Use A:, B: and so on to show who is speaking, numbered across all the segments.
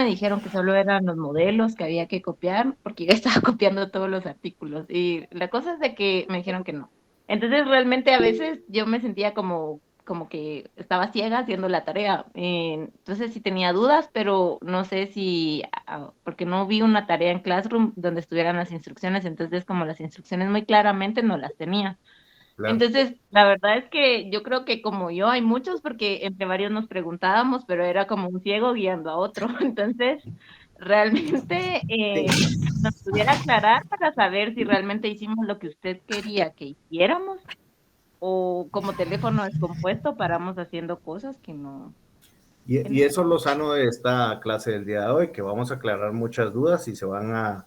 A: me dijeron que solo eran los modelos que había que copiar, porque yo estaba copiando todos los artículos. Y la cosa es de que me dijeron que no. Entonces, realmente a veces yo me sentía como que estaba ciega haciendo la tarea. Entonces, sí tenía dudas, pero no sé si, porque no vi una tarea en Classroom donde estuvieran las instrucciones, entonces como las instrucciones muy claramente no las tenía.
B: Claro.
A: Entonces, la verdad es que yo creo que como yo hay muchos, porque entre varios nos preguntábamos, pero era como un ciego guiando a otro. Entonces, realmente nos pudiera aclarar para saber si realmente hicimos lo que usted quería que hiciéramos o como teléfono descompuesto paramos haciendo cosas que
B: Y
A: no
B: eso es
A: son.
B: lo sano de esta clase del día de hoy, que vamos a aclarar muchas dudas y se van a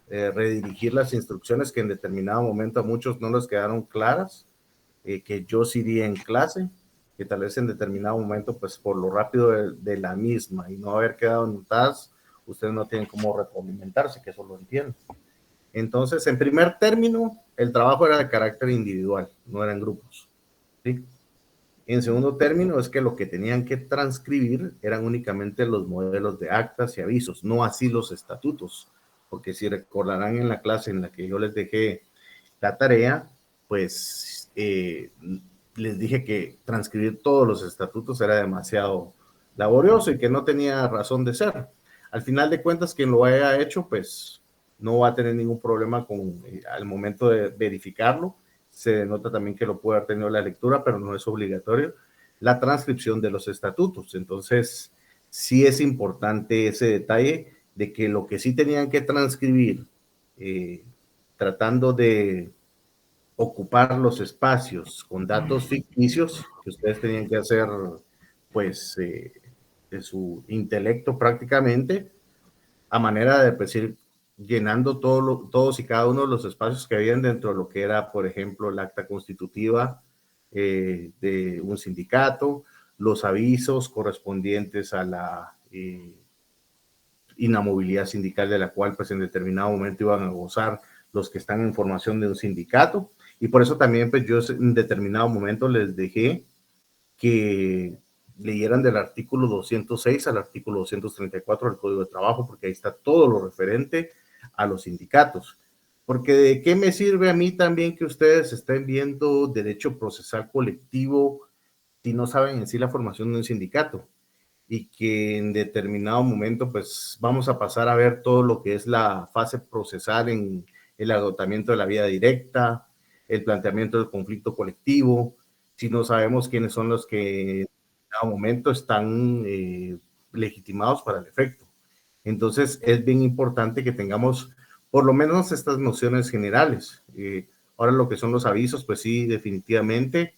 B: redirigir las instrucciones que en determinado momento a muchos no les quedaron claras, que yo sí di en clase, que tal vez en determinado momento, pues por lo rápido de la misma y no haber quedado notadas, ustedes no tienen cómo retroalimentarse, que eso lo entiendo. Entonces, en primer término, el trabajo era de carácter individual, no eran grupos, ¿sí? En segundo término, es que lo que tenían que transcribir eran únicamente los modelos de actas y avisos, no así los estatutos, porque si recordarán en la clase en la que yo les dejé la tarea, pues les dije que transcribir todos los estatutos era demasiado laborioso y que no tenía razón de ser. Al final de cuentas, quien lo haya hecho, pues no va a tener ningún problema con al momento de verificarlo. Se denota también que lo puede haber tenido la lectura, pero no es obligatorio la transcripción de los estatutos. Entonces, sí es importante ese detalle de que lo que sí tenían que transcribir, tratando de ocupar los espacios con datos ficticios, que ustedes tenían que hacer, pues, de su intelecto prácticamente, a manera de pues, ir llenando todos y cada uno de los espacios que habían dentro de lo que era, por ejemplo, el acta constitutiva de un sindicato, los avisos correspondientes a la inamovilidad sindical de la cual pues en determinado momento iban a gozar los que están en formación de un sindicato. Y por eso también pues yo en determinado momento les dejé que leyeran del artículo 206 al artículo 234 del Código de Trabajo, porque ahí está todo lo referente a los sindicatos. Porque de qué me sirve a mí también que ustedes estén viendo derecho procesal colectivo si no saben en sí la formación de un sindicato y que en determinado momento pues vamos a pasar a ver todo lo que es la fase procesal en el agotamiento de la vía directa, el planteamiento del conflicto colectivo, si no sabemos quiénes son los que en determinado momento están legitimados para el efecto. Entonces es bien importante que tengamos por lo menos estas nociones generales. Ahora lo que son los avisos, pues sí, definitivamente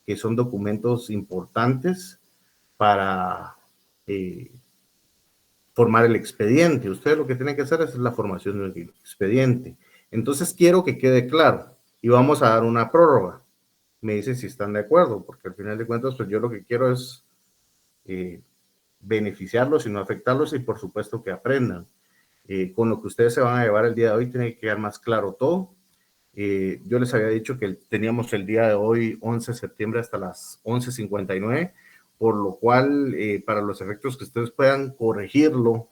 B: que son documentos importantes para eh, formar el expediente. Ustedes lo que tienen que hacer es la formación del expediente. Entonces quiero que quede claro y vamos a dar una prórroga. Me dicen si están de acuerdo, porque al final de cuentas, pues yo lo que quiero es eh, beneficiarlos y no afectarlos y por supuesto que aprendan. Con lo que ustedes se van a llevar el día de hoy tiene que quedar más claro todo. Yo les había dicho que teníamos el día de hoy, 11 de septiembre, hasta las 11:59, por lo cual, para los efectos que ustedes puedan corregirlo,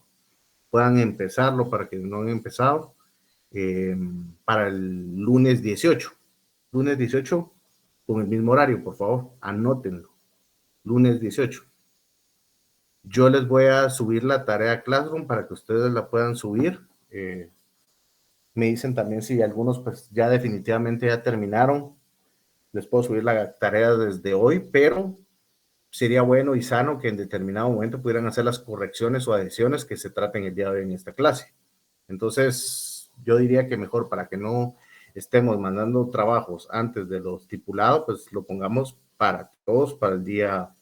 B: puedan empezarlo para que no han empezado, eh, para el lunes 18. Lunes 18, con el mismo horario, por favor, anótenlo. Lunes 18. Yo les voy a subir la tarea a Classroom para que ustedes la puedan subir. Me dicen también si algunos pues ya definitivamente ya terminaron. Les puedo subir la tarea desde hoy, pero sería bueno y sano que en determinado momento pudieran hacer las correcciones o adiciones que se traten el día de hoy en esta clase. Entonces, yo diría que mejor para que no estemos mandando trabajos antes de lo estipulado, pues lo pongamos para todos para el día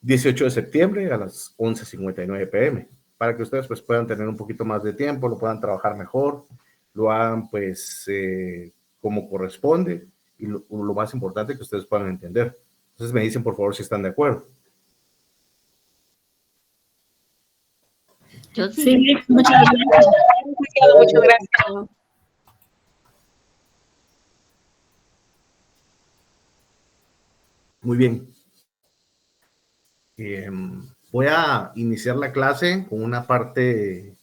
B: 18 de septiembre a las 11:59 pm, para que ustedes pues puedan tener un poquito más de tiempo, lo puedan trabajar mejor, lo hagan pues como corresponde y lo más importante que ustedes puedan entender. Entonces me dicen por favor si están de acuerdo.
A: Yo
C: Sí,
A: sí.
C: muchas gracias. Muchas gracias.
B: Muy bien. Voy a iniciar la clase con una parte,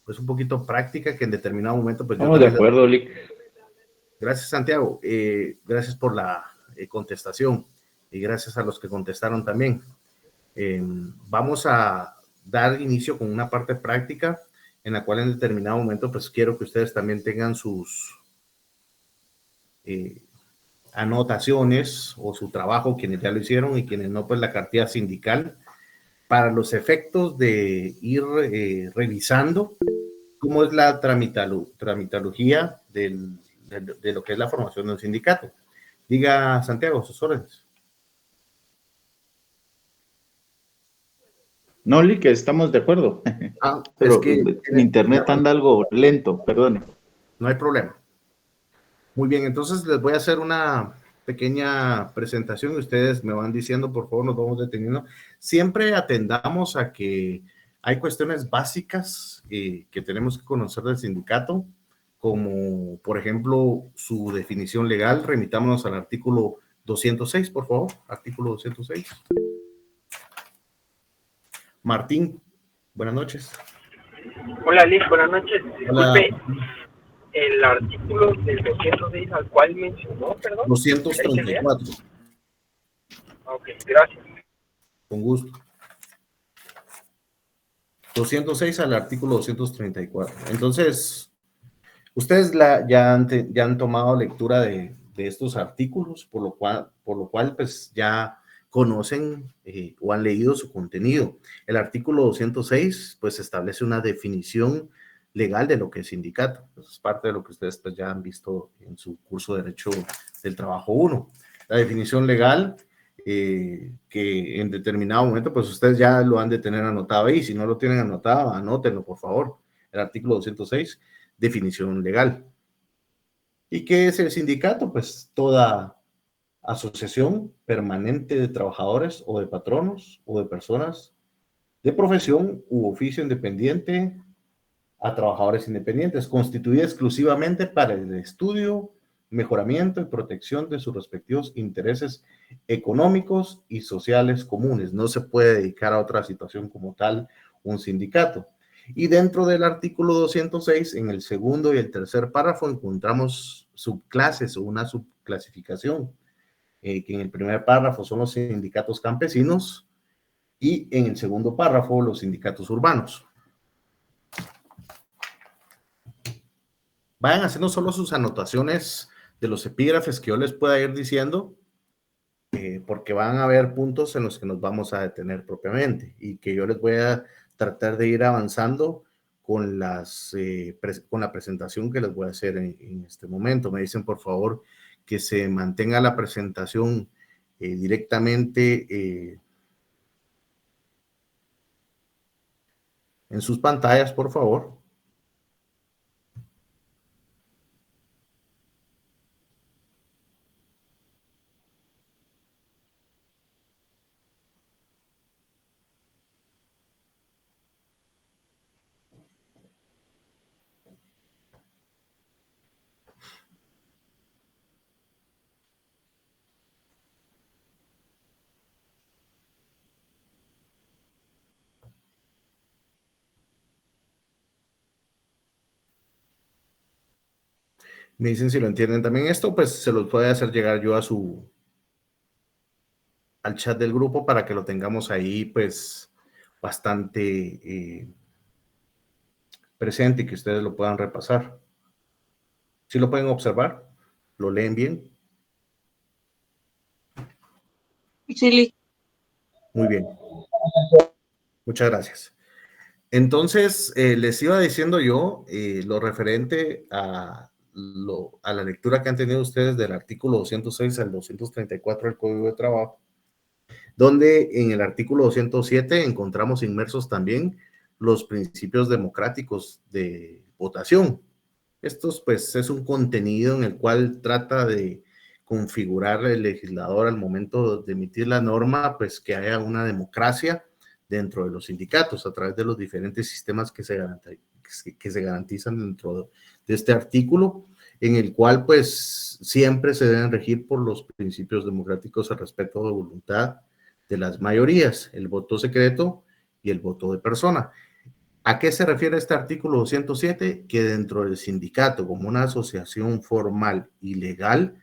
B: pues un poquito práctica, que en determinado momento, pues
D: Estamos de acuerdo, Lick.
B: Gracias, Santiago. Gracias por la contestación y gracias a los que contestaron también. Vamos a dar inicio con una parte práctica en la cual en determinado momento pues quiero que ustedes también tengan sus anotaciones o su trabajo, quienes ya lo hicieron y quienes no, pues la cartilla sindical, para los efectos de ir revisando cómo es la tramitología de lo que es la formación de un sindicato. Diga, Santiago, sus órdenes.
D: No, Lick, estamos de acuerdo. Pero
B: es que
D: mi internet anda algo lento, perdone.
B: No hay problema. Muy bien, entonces les voy a hacer una pequeña presentación y ustedes me van diciendo, por favor, nos vamos deteniendo. Siempre atendamos a que hay cuestiones básicas que tenemos que conocer del sindicato, como por ejemplo su definición legal. Remitámonos al artículo 206, por favor, artículo 206. Martín, buenas noches.
E: Hola, Liz, buenas noches.
B: Hola.
E: Disculpe, el artículo del 206 al cual mencionó, perdón.
B: 234.
E: Ok, gracias.
B: Con gusto. 206 al artículo 234. Entonces, ustedes ya han tomado lectura de estos artículos, por lo cual pues ya conocen o han leído su contenido. El artículo 206 pues establece una definición legal de lo que es sindicato. Eso es parte de lo que ustedes pues ya han visto en su curso de Derecho del Trabajo 1. La definición legal que en determinado momento pues ustedes ya lo han de tener anotado ahí. Si no lo tienen anotado, anótenlo por favor. El artículo 206, definición legal. ¿Y qué es el sindicato? Pues toda asociación permanente de trabajadores o de patronos o de personas de profesión u oficio independiente a trabajadores independientes, constituida exclusivamente para el estudio, mejoramiento y protección de sus respectivos intereses económicos y sociales comunes. No se puede dedicar a otra situación como tal un sindicato. Y dentro del artículo 206, en el segundo y el tercer párrafo, encontramos subclases o una subclasificación, que en el primer párrafo son los sindicatos campesinos y en el segundo párrafo los sindicatos urbanos. Vayan haciendo solo sus anotaciones de los epígrafes que yo les pueda ir diciendo, porque van a haber puntos en los que nos vamos a detener propiamente y que yo les voy a tratar de ir avanzando con la presentación que les voy a hacer en este momento. Me dicen, por favor, que se mantenga la presentación directamente en sus pantallas, por favor. Me dicen si lo entienden también esto, pues se los puede hacer llegar yo al chat del grupo para que lo tengamos ahí pues bastante presente y que ustedes lo puedan repasar. ¿Sí lo pueden observar? ¿Lo leen bien?
C: Sí,
B: Muy bien. Muchas gracias. Entonces, les iba diciendo yo lo referente a la lectura que han tenido ustedes del artículo 206 al 234 del Código de Trabajo, donde en el artículo 207 encontramos inmersos también los principios democráticos de votación. Estos, pues, es un contenido en el cual trata de configurar el legislador al momento de emitir la norma, pues, que haya una democracia dentro de los sindicatos a través de los diferentes sistemas que se garantizan dentro de este artículo, en el cual, pues, siempre se deben regir por los principios democráticos al respeto de voluntad de las mayorías, el voto secreto y el voto de persona. ¿A qué se refiere este artículo 207? Que dentro del sindicato, como una asociación formal y legal,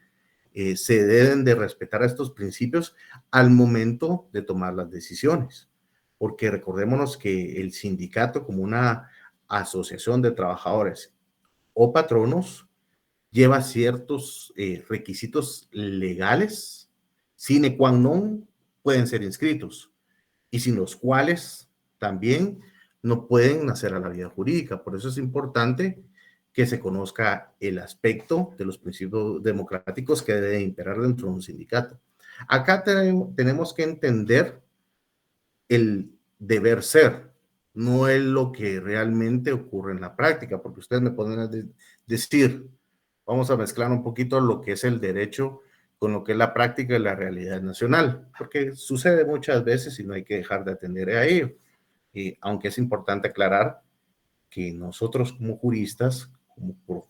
B: se deben de respetar estos principios al momento de tomar las decisiones. Porque recordémonos que el sindicato, como una asociación de trabajadores o patronos, lleva ciertos requisitos legales, sine qua non pueden ser inscritos, y sin los cuales también no pueden nacer a la vida jurídica. Por eso es importante que se conozca el aspecto de los principios democráticos que deben imperar dentro de un sindicato. Acá tenemos que entender el deber ser, no es lo que realmente ocurre en la práctica, porque ustedes me pueden decir, vamos a mezclar un poquito lo que es el derecho con lo que es la práctica y la realidad nacional, porque sucede muchas veces y no hay que dejar de atender a ello. Aunque es importante aclarar que nosotros como juristas,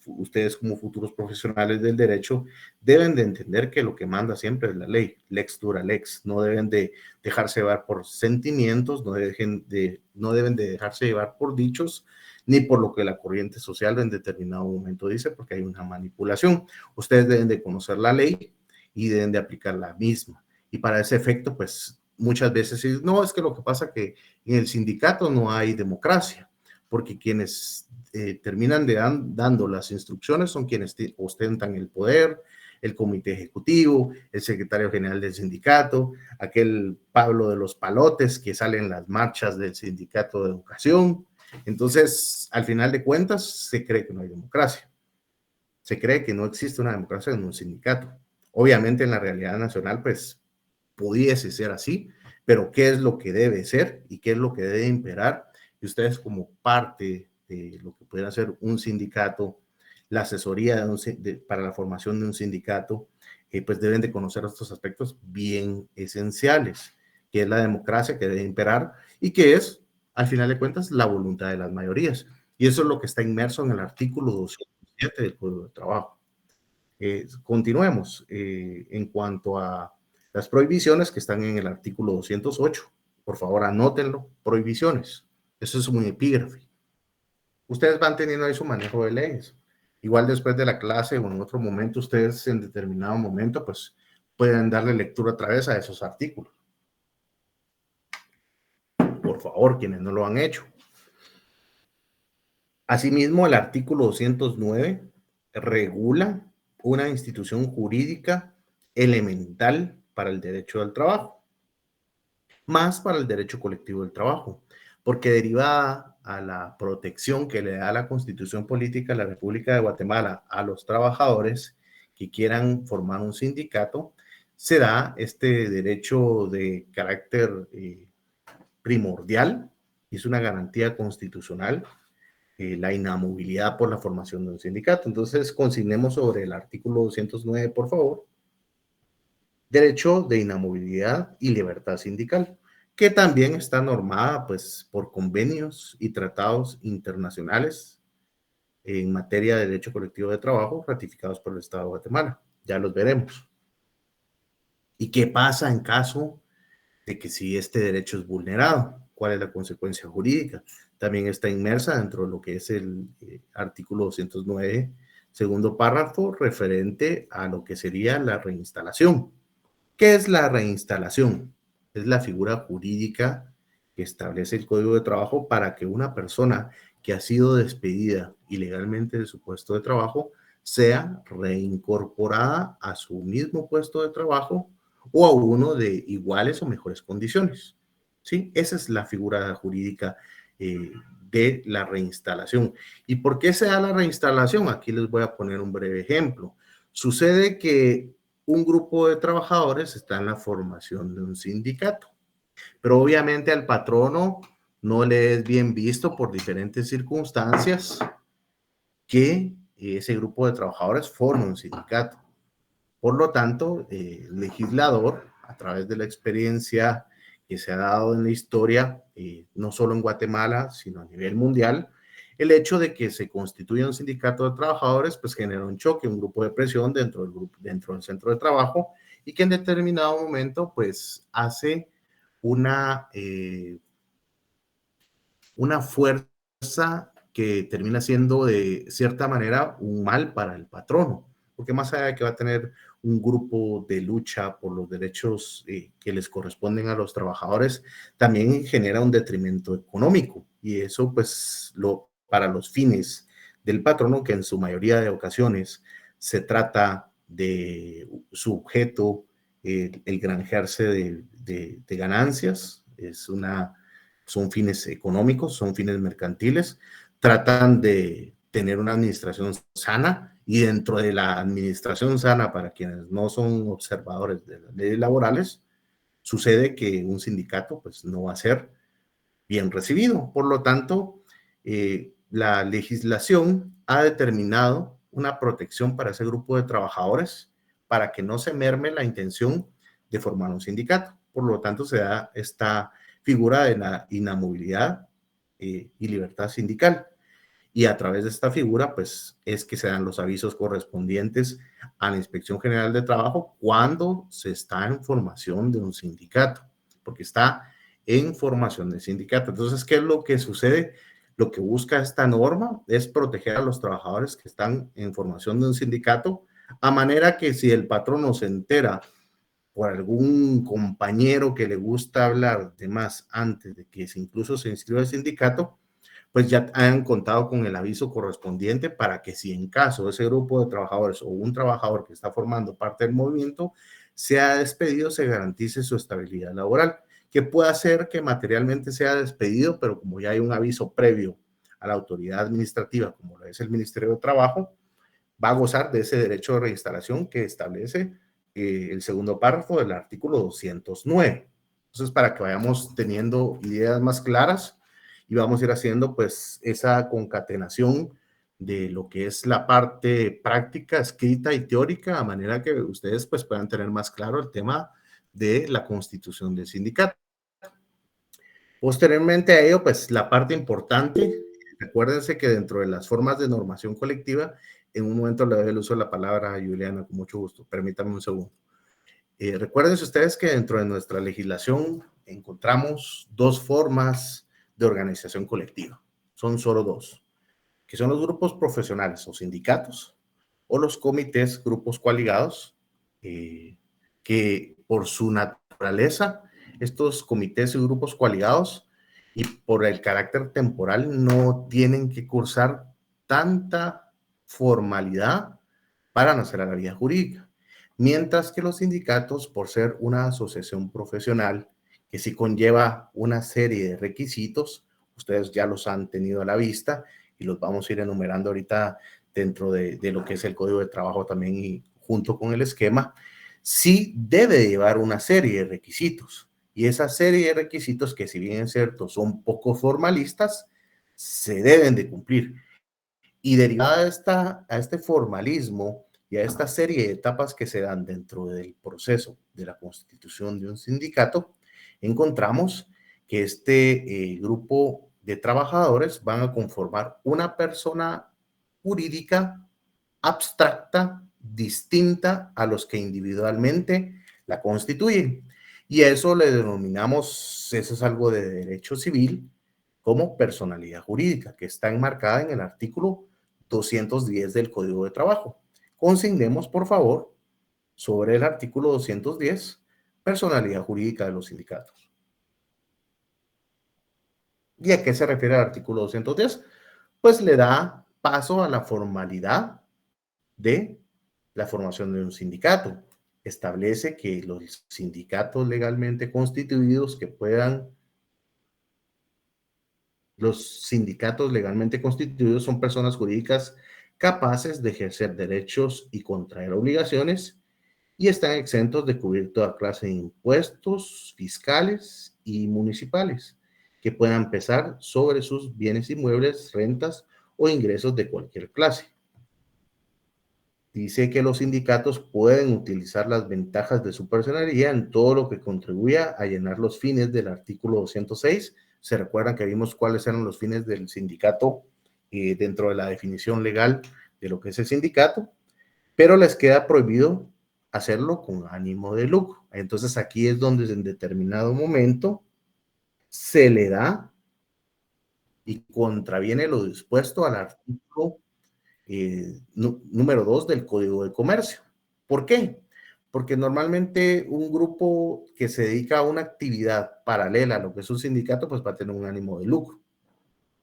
B: ustedes como futuros profesionales del derecho, deben de entender que lo que manda siempre es la ley, lex dura lex, no deben de dejarse llevar por sentimientos, no deben de dejarse llevar por dichos, ni por lo que la corriente social en determinado momento dice, porque hay una manipulación. Ustedes deben de conocer la ley y deben de aplicar la misma. Y para ese efecto, pues muchas veces no, es que lo que pasa es que en el sindicato no hay democracia, porque quienes terminan dando las instrucciones son quienes ostentan el poder, el comité ejecutivo, el secretario general del sindicato, aquel Pablo de los Palotes que sale en las marchas del sindicato de educación. Entonces, al final de cuentas, se cree que no hay democracia. Se cree que no existe una democracia en un sindicato. Obviamente, en la realidad nacional, pues, pudiese ser así, pero ¿qué es lo que debe ser y qué es lo que debe imperar? Y ustedes como parte de lo que puede hacer un sindicato, la asesoría para la formación de un sindicato, pues deben de conocer estos aspectos bien esenciales, que es la democracia que debe imperar y que es, al final de cuentas, la voluntad de las mayorías. Y eso es lo que está inmerso en el artículo 207 del Código de Trabajo. Continuemos en cuanto a las prohibiciones que están en el artículo 208. Por favor, anótenlo, prohibiciones. Eso es un epígrafe. Ustedes van teniendo ahí su manejo de leyes. Igual después de la clase o en otro momento, ustedes en determinado momento, pues pueden darle lectura otra vez a esos artículos. Por favor, quienes no lo han hecho. Asimismo, el artículo 209 regula una institución jurídica elemental para el derecho del trabajo, más para el derecho colectivo del trabajo, porque derivada a la protección que le da la Constitución Política de la República de Guatemala a los trabajadores que quieran formar un sindicato, se da este derecho de carácter primordial, y es una garantía constitucional, la inamovilidad por la formación de un sindicato. Entonces, consignemos sobre el artículo 209, por favor, derecho de inamovilidad y libertad sindical, que también está normada pues, por convenios y tratados internacionales en materia de derecho colectivo de trabajo ratificados por el Estado de Guatemala. Ya los veremos. ¿Y qué pasa en caso de que si este derecho es vulnerado? ¿Cuál es la consecuencia jurídica? También está inmersa dentro de lo que es el artículo 209, segundo párrafo, referente a lo que sería la reinstalación. ¿Qué es la reinstalación? Es la figura jurídica que establece el Código de Trabajo para que una persona que ha sido despedida ilegalmente de su puesto de trabajo sea reincorporada a su mismo puesto de trabajo o a uno de iguales o mejores condiciones. ¿Sí? Esa es la figura jurídica de la reinstalación. ¿Y por qué se da la reinstalación? Aquí les voy a poner un breve ejemplo. Sucede que un grupo de trabajadores está en la formación de un sindicato, pero obviamente al patrono no le es bien visto por diferentes circunstancias que ese grupo de trabajadores forme un sindicato. Por lo tanto, el legislador, a través de la experiencia que se ha dado en la historia, no solo en Guatemala, sino a nivel mundial, el hecho de que se constituya un sindicato de trabajadores, pues genera un choque, un grupo de presión dentro del centro de trabajo y que en determinado momento, pues hace una fuerza que termina siendo de cierta manera un mal para el patrono, porque más allá de que va a tener un grupo de lucha por los derechos que les corresponden a los trabajadores, también genera un detrimento económico, y eso pues para los fines del patrono, que en su mayoría de ocasiones se trata de su objeto, el granjearse de ganancias, son fines económicos, son fines mercantiles, tratan de tener una administración sana, y dentro de la administración sana, para quienes no son observadores de las leyes laborales, sucede que un sindicato pues no va a ser bien recibido. Por lo tanto, la legislación ha determinado una protección para ese grupo de trabajadores para que no se merme la intención de formar un sindicato. Por lo tanto, se da esta figura de la inamovilidad y libertad sindical. Y a través de esta figura, pues, es que se dan los avisos correspondientes a la Inspección General de Trabajo cuando se está en formación de un sindicato, porque está en formación de sindicato. Entonces, ¿qué es lo que sucede? Lo que busca esta norma es proteger a los trabajadores que están en formación de un sindicato, a manera que si el patrono se entera por algún compañero que le gusta hablar de más antes de que incluso se inscriba al sindicato, pues ya han contado con el aviso correspondiente para que si en caso ese grupo de trabajadores o un trabajador que está formando parte del movimiento sea despedido, se garantice su estabilidad laboral, que pueda ser que materialmente sea despedido, pero como ya hay un aviso previo a la autoridad administrativa, como lo es el Ministerio de Trabajo, va a gozar de ese derecho de reinstalación que establece el segundo párrafo del artículo 209. Entonces, para que vayamos teniendo ideas más claras, y vamos a ir haciendo pues esa concatenación de lo que es la parte práctica, escrita y teórica, a manera que ustedes pues puedan tener más claro el tema de la constitución del sindicato. Posteriormente a ello, pues la parte importante, recuérdense que dentro de las formas de normación colectiva, en un momento le doy el uso de la palabra a Juliana, con mucho gusto, permítanme un segundo. Recuérdense ustedes que dentro de nuestra legislación encontramos dos formas de organización colectiva. Son solo dos, que son los grupos profesionales o sindicatos, o los comités, grupos coaligados, que por su naturaleza, estos comités y grupos coaligados, y por el carácter temporal, no tienen que cursar tanta formalidad para nacer a la vida jurídica. Mientras que los sindicatos, por ser una asociación profesional, que sí conlleva una serie de requisitos, ustedes ya los han tenido a la vista y los vamos a ir enumerando ahorita dentro de lo que es el Código de Trabajo también, y junto con el esquema, sí debe llevar una serie de requisitos. Y esa serie de requisitos, que si bien es cierto son poco formalistas, se deben de cumplir. Y derivada a este formalismo y a esta serie de etapas que se dan dentro del proceso de la constitución de un sindicato, encontramos que este grupo de trabajadores van a conformar una persona jurídica abstracta, distinta a los que individualmente la constituyen. Y eso le denominamos, eso es algo de derecho civil, como personalidad jurídica, que está enmarcada en el artículo 210 del Código de Trabajo. Consignemos, por favor, sobre el artículo 210, personalidad jurídica de los sindicatos. ¿Y a qué se refiere el artículo 210? Pues le da paso a la formalidad de la formación de un sindicato. Establece que los sindicatos legalmente constituidos los sindicatos legalmente constituidos son personas jurídicas capaces de ejercer derechos y contraer obligaciones, y están exentos de cubrir toda clase de impuestos fiscales y municipales que puedan pesar sobre sus bienes inmuebles, rentas o ingresos de cualquier clase. Dice que los sindicatos pueden utilizar las ventajas de su personería en todo lo que contribuya a llenar los fines del artículo 206. Se recuerdan que vimos cuáles eran los fines del sindicato dentro de la definición legal de lo que es el sindicato, pero les queda prohibido hacerlo con ánimo de lucro. Entonces aquí es donde en determinado momento se le da y contraviene lo dispuesto al artículo número 2 del Código de Comercio. ¿Por qué? Porque normalmente un grupo que se dedica a una actividad paralela a lo que es un sindicato, pues va a tener un ánimo de lucro,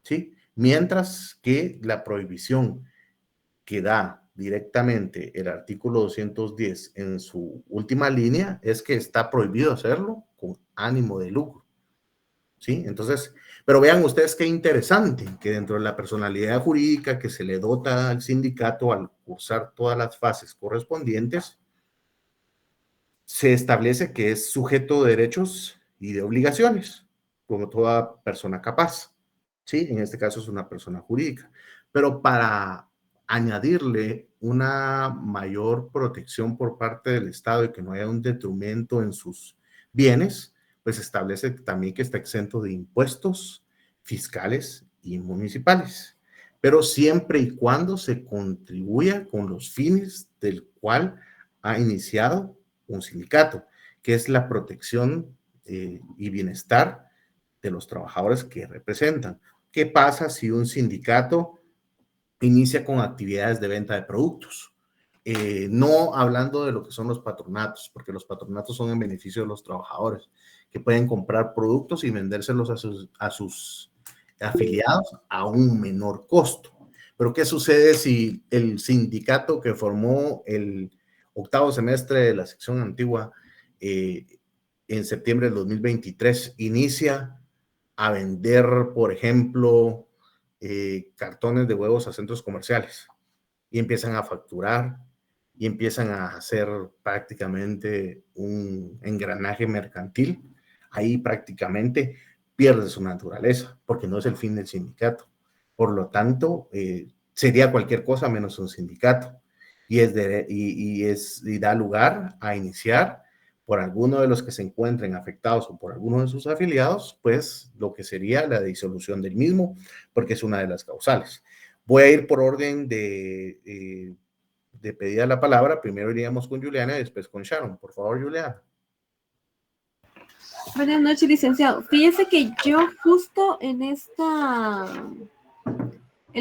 B: ¿sí? Mientras que la prohibición que da directamente el artículo 210 en su última línea es que está prohibido hacerlo con ánimo de lucro, ¿sí? Entonces, pero vean ustedes qué interesante que dentro de la personalidad jurídica que se le dota al sindicato al cursar todas las fases correspondientes, se establece que es sujeto de derechos y de obligaciones, como toda persona capaz, ¿sí? En este caso es una persona jurídica, pero para añadirle una mayor protección por parte del Estado y que no haya un detrimento en sus bienes, pues establece también que está exento de impuestos fiscales y municipales, pero siempre y cuando se contribuya con los fines del cual ha iniciado un sindicato, que es la protección y bienestar de los trabajadores que representan. ¿Qué pasa si un sindicato inicia con actividades de venta de productos? No hablando de lo que son los patronatos, porque los patronatos son en beneficio de los trabajadores, que pueden comprar productos y vendérselos a sus afiliados a un menor costo. Pero ¿qué sucede si el sindicato que formó el octavo semestre de la sección antigua en septiembre del 2023 inicia a vender, por ejemplo, cartones de huevos a centros comerciales y empiezan a facturar y empiezan a hacer prácticamente un engranaje mercantil? Ahí prácticamente pierde su naturaleza porque no es el fin del sindicato. Por lo tanto, sería cualquier cosa menos un sindicato y da lugar a iniciar por alguno de los que se encuentren afectados o por alguno de sus afiliados, pues lo que sería la disolución del mismo, porque es una de las causales. Voy a ir por orden de pedida la palabra. Primero iríamos con Juliana y después con Sharon. Por favor, Juliana.
C: Buenas noches, licenciado. Fíjese que yo justo en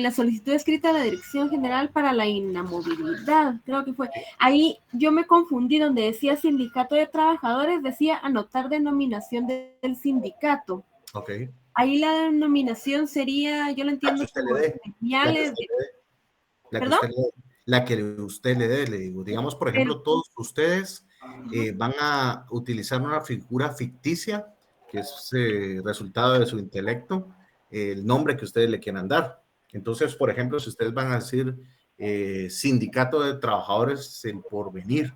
C: la solicitud escrita a la Dirección General para la Inamovilidad, creo que fue, ahí yo me confundí, donde decía Sindicato de Trabajadores, decía anotar denominación del sindicato.
B: Ok.
C: Ahí la denominación sería, yo lo entiendo como
B: señales. La que usted le dé, le digo. Digamos, por ejemplo, todos ustedes van a utilizar una figura ficticia, que es resultado de su intelecto, el nombre que ustedes le quieran dar. Entonces, por ejemplo, si ustedes van a decir Sindicato de Trabajadores El Porvenir,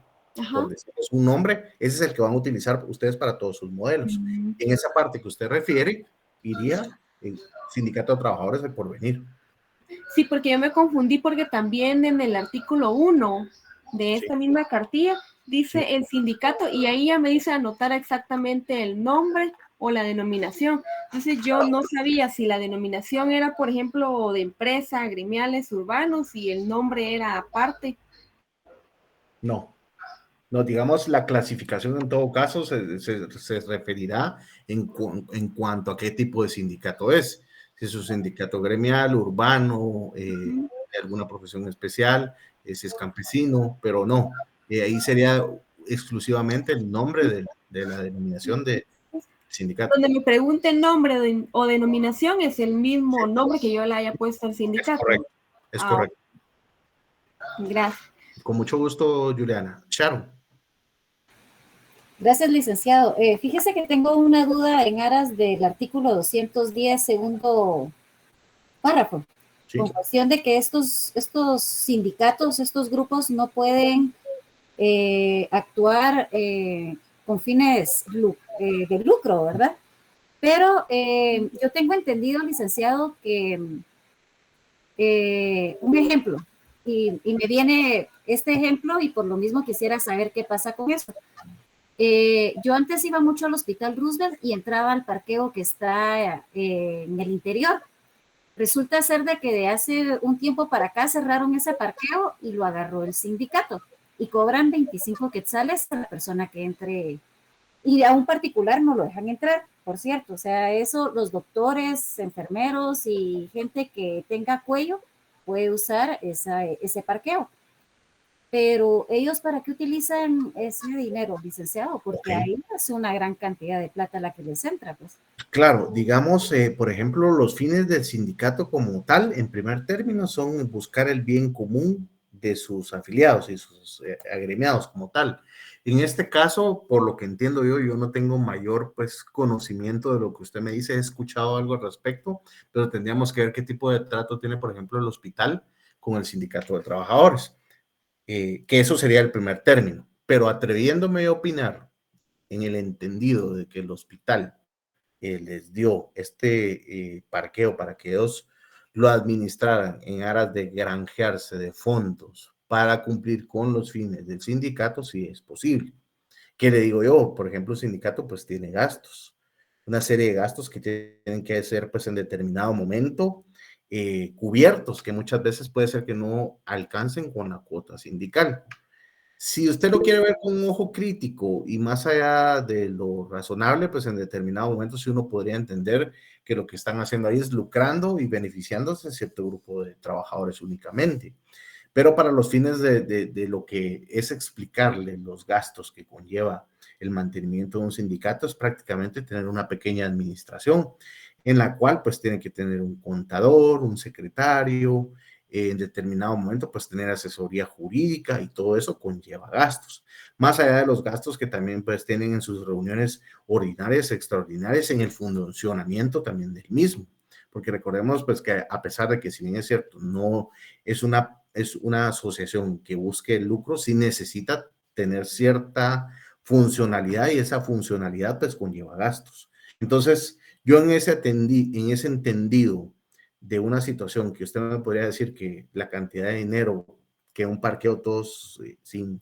B: por decirles un nombre, ese es el que van a utilizar ustedes para todos sus modelos. En esa parte que usted refiere, iría el Sindicato de Trabajadores El Porvenir.
C: Sí, porque yo me confundí porque también en el artículo 1 de esta misma cartilla dice el sindicato y ahí ya me dice anotar exactamente el nombre o la denominación. Entonces yo no sabía si la denominación era, por ejemplo, de empresa, gremiales, urbanos y el nombre era aparte.
B: No, digamos, la clasificación en todo caso se referirá en cuanto a qué tipo de sindicato es. Si es un sindicato gremial, urbano, de alguna profesión especial, si es campesino, pero no. Ahí sería exclusivamente el nombre de la denominación de sindicato.
C: Donde me pregunte nombre o denominación es el mismo nombre que yo le haya puesto al sindicato.
B: Es correcto.
C: Gracias.
B: Con mucho gusto, Juliana. Sharon.
F: Gracias, licenciado. Fíjese que tengo una duda en aras del artículo 210, segundo párrafo, sí, con cuestión de que estos sindicatos, estos grupos no pueden actuar con fines de lucro, ¿verdad? Pero yo tengo entendido, licenciado, que un ejemplo, y me viene este ejemplo y por lo mismo quisiera saber qué pasa con eso. Yo antes iba mucho al Hospital Roosevelt y entraba al parqueo que está en el interior. Resulta ser de que de hace un tiempo para acá cerraron ese parqueo y lo agarró el sindicato. y cobran 25 quetzales a la persona que entre, y a un particular no lo dejan entrar, por cierto. O sea, eso los doctores, enfermeros y gente que tenga cuello puede usar ese parqueo. Pero ellos, ¿para qué utilizan ese dinero, licenciado? Porque ahí es una gran cantidad de plata la que les entra, pues.
B: Claro, digamos, por ejemplo, los fines del sindicato como tal, en primer término, son buscar el bien común de sus afiliados y sus agremiados como tal. En este caso, por lo que entiendo yo no tengo mayor pues conocimiento de lo que usted me dice, he escuchado algo al respecto, pero tendríamos que ver qué tipo de trato tiene, por ejemplo, el hospital con el sindicato de trabajadores, que eso sería el primer término, pero atreviéndome a opinar en el entendido de que el hospital les dio este parqueo para que ellos lo administraran en aras de granjearse de fondos para cumplir con los fines del sindicato, si es posible. ¿Qué le digo yo? Por ejemplo, el sindicato pues tiene gastos, una serie de gastos que tienen que ser pues en determinado momento cubiertos, que muchas veces puede ser que no alcancen con la cuota sindical. Si usted lo quiere ver con un ojo crítico y más allá de lo razonable, pues en determinado momento sí uno podría entender que lo que están haciendo ahí es lucrando y beneficiándose a cierto grupo de trabajadores únicamente. Pero para los fines de lo que es explicarle los gastos que conlleva el mantenimiento de un sindicato, es prácticamente tener una pequeña administración en la cual pues tiene que tener un contador, un secretario, en determinado momento pues tener asesoría jurídica y todo eso conlleva gastos. Más allá de los gastos que también pues tienen en sus reuniones ordinarias, extraordinarias, en el funcionamiento también del mismo. Porque recordemos pues que a pesar de que si bien es cierto, no es una asociación que busque el lucro, sí necesita tener cierta funcionalidad y esa funcionalidad pues conlleva gastos. Entonces, yo en ese entendido de una situación que usted me podría decir que la cantidad de dinero que un parqueo, todos sin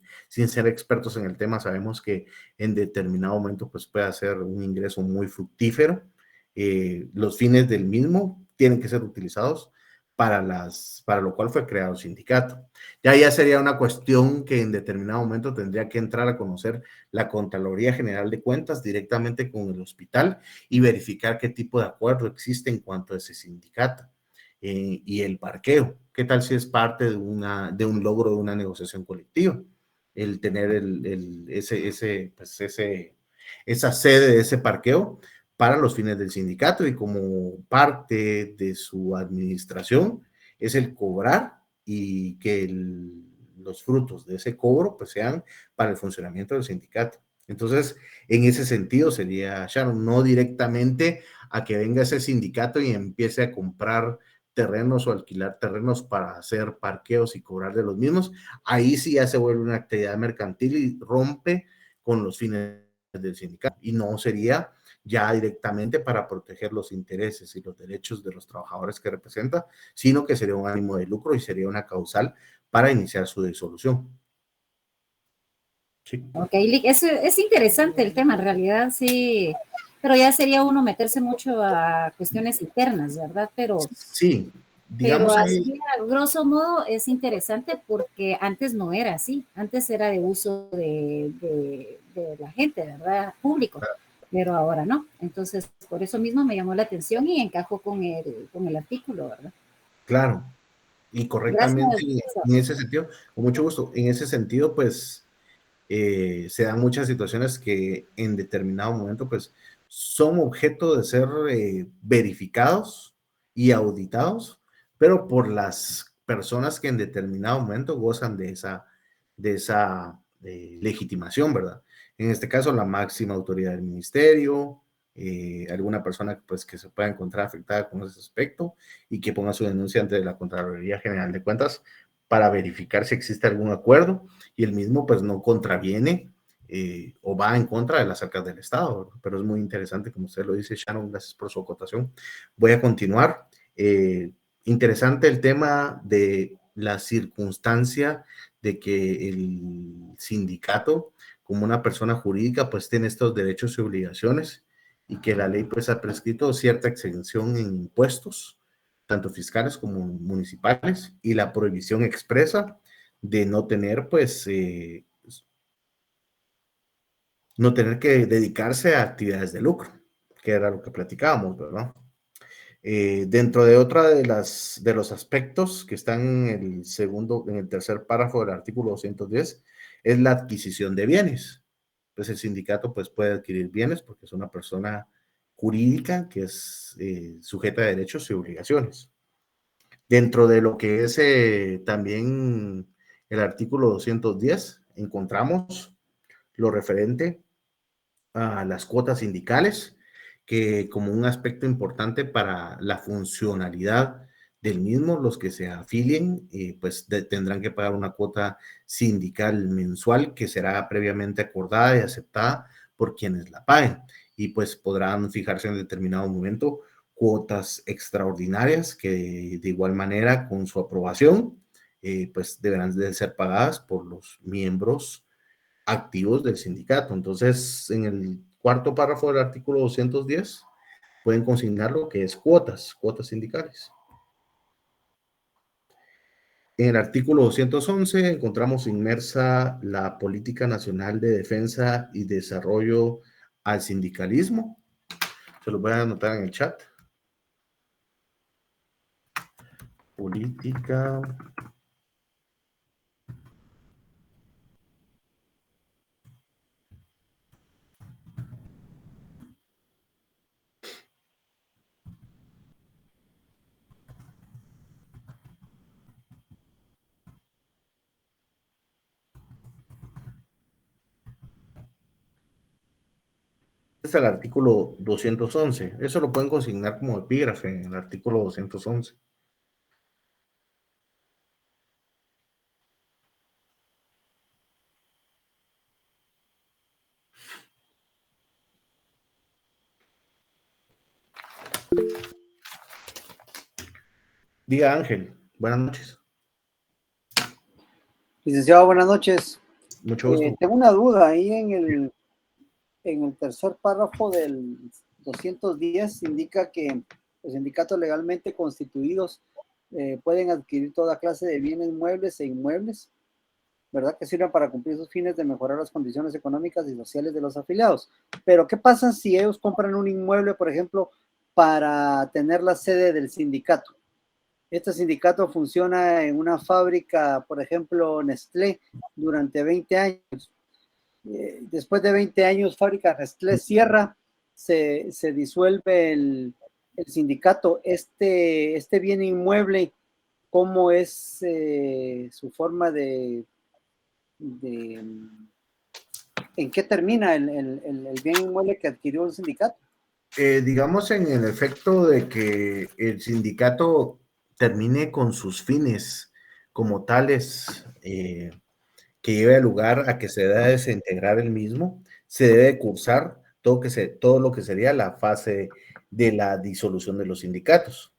B: ser expertos en el tema, sabemos que en determinado momento pues puede ser un ingreso muy fructífero. Los fines del mismo tienen que ser utilizados para lo cual fue creado el sindicato. Ya sería una cuestión que en determinado momento tendría que entrar a conocer la Contraloría General de Cuentas directamente con el hospital y verificar qué tipo de acuerdo existe en cuanto a ese sindicato y el parqueo. ¿Qué tal si es parte de un logro de una negociación colectiva? El tener esa sede de ese parqueo para los fines del sindicato y como parte de su administración es el cobrar y que los frutos de ese cobro pues sean para el funcionamiento del sindicato. Entonces, en ese sentido sería, Sharon, no directamente a que venga ese sindicato y empiece a comprar terrenos o alquilar terrenos para hacer parqueos y cobrar de los mismos. Ahí sí ya se vuelve una actividad mercantil y rompe con los fines del sindicato y no sería ya directamente para proteger los intereses y los derechos de los trabajadores que representa, sino que sería un ánimo de lucro y sería una causal para iniciar su disolución.
F: Sí. Ok, es interesante el tema, en realidad, sí, pero ya sería uno meterse mucho a cuestiones internas, ¿verdad? Pero
B: sí, digamos
F: pero así, a grosso modo, es interesante porque antes no era así, antes era de uso de la gente, ¿verdad? Público, pero ahora no. Entonces, por eso mismo me llamó la atención y encajó con el artículo, ¿verdad?
B: Claro, y correctamente. Gracias. En ese sentido, con mucho gusto, en ese sentido, pues, se dan muchas situaciones que en determinado momento, pues, son objeto de ser verificados y auditados, pero por las personas que en determinado momento gozan de esa legitimación, ¿verdad? En este caso, la máxima autoridad del ministerio, alguna persona pues, que se pueda encontrar afectada con ese aspecto y que ponga su denuncia ante la Contraloría General de Cuentas para verificar si existe algún acuerdo y el mismo pues no contraviene o va en contra de las arcas del Estado, ¿verdad? Pero es muy interesante, como usted lo dice, Sharon, gracias por su acotación. Voy a continuar. Interesante el tema de la circunstancia de que el sindicato, como una persona jurídica, pues tiene estos derechos y obligaciones y que la ley pues ha prescrito cierta exención en impuestos, tanto fiscales como municipales, y la prohibición expresa de no tener, pues, no tener que dedicarse a actividades de lucro, que era lo que platicábamos, ¿verdad? Dentro de otra de los aspectos que están en el tercer párrafo del artículo 210, es la adquisición de bienes. Pues el sindicato pues, puede adquirir bienes porque es una persona jurídica que es sujeta a derechos y obligaciones. Dentro de lo que es también el artículo 210, encontramos lo referente a las cuotas sindicales, que como un aspecto importante para la funcionalidad del mismo, los que se afilien, pues tendrán que pagar una cuota sindical mensual que será previamente acordada y aceptada por quienes la paguen. Y pues podrán fijarse en determinado momento cuotas extraordinarias que de igual manera con su aprobación, pues deberán de ser pagadas por los miembros activos del sindicato. Entonces, en el cuarto párrafo del artículo 210, pueden consignar lo que es cuotas sindicales. En el artículo 211 encontramos inmersa la Política Nacional de Defensa y Desarrollo al Sindicalismo. Se los voy a anotar en el chat. Política es el artículo 211. Eso lo pueden consignar como epígrafe en el artículo 211. Diga Ángel, buenas noches.
G: Licenciado, buenas noches.
B: Mucho gusto.
G: Tengo una duda ahí en el tercer párrafo del 210 indica que los sindicatos legalmente constituidos pueden adquirir toda clase de bienes muebles e inmuebles, ¿verdad? Que sirven para cumplir sus fines de mejorar las condiciones económicas y sociales de los afiliados. Pero ¿qué pasa si ellos compran un inmueble, por ejemplo, para tener la sede del sindicato? Este sindicato funciona en una fábrica, por ejemplo, Nestlé, durante 20 años. Después de 20 años, fábrica Nestlé cierra, se disuelve el sindicato. Este bien inmueble, ¿cómo es su forma de en qué termina el bien inmueble que adquirió el sindicato?
B: Digamos en el efecto de que el sindicato termine con sus fines como tales, que lleve lugar a que se deba desintegrar el mismo, se debe cursar todo lo que sería la fase de la disolución de los sindicatos,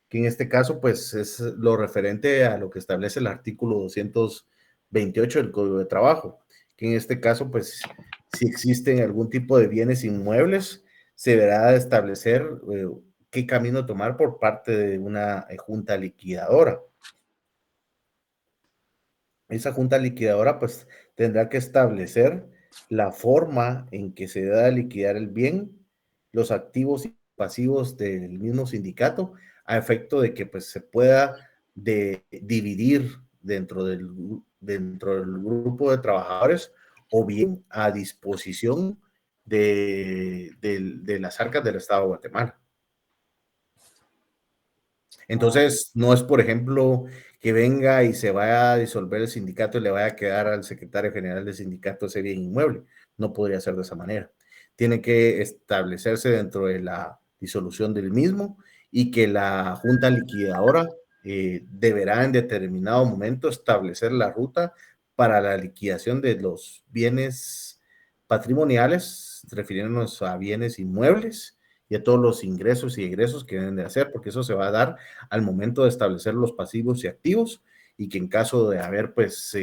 B: que en este caso pues es lo referente a lo que establece el artículo 228 del Código de Trabajo, que en este caso pues si existen algún tipo de bienes inmuebles, se deberá establecer qué camino tomar por parte de una junta liquidadora. Esa junta liquidadora pues tendrá que establecer la forma en que se debe liquidar el bien, los activos y pasivos del mismo sindicato, a efecto de que pues se pueda dividir dentro del grupo de trabajadores o bien a disposición de las arcas del Estado de Guatemala. Entonces, no es, por ejemplo, que venga y se vaya a disolver el sindicato y le vaya a quedar al secretario general del sindicato ese bien inmueble. No podría ser de esa manera. Tiene que establecerse dentro de la disolución del mismo y que la junta liquidadora deberá en determinado momento establecer la ruta para la liquidación de los bienes patrimoniales, refiriéndonos a bienes inmuebles y a todos los ingresos y egresos que deben de hacer, porque eso se va a dar al momento de establecer los pasivos y activos, y que en caso de haber, pues,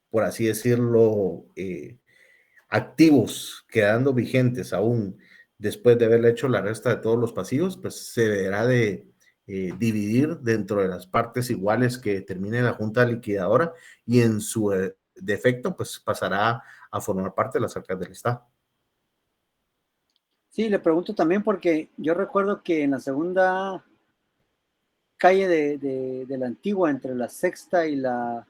B: por así decirlo, activos quedando vigentes aún después de haberle hecho la resta de todos los pasivos, pues se deberá de dividir dentro de las partes iguales que determine la junta liquidadora y en su defecto pues pasará a formar parte de las arcas del Estado.
G: Sí, le pregunto también porque yo recuerdo que en la segunda calle de la Antigua, entre la Sexta y la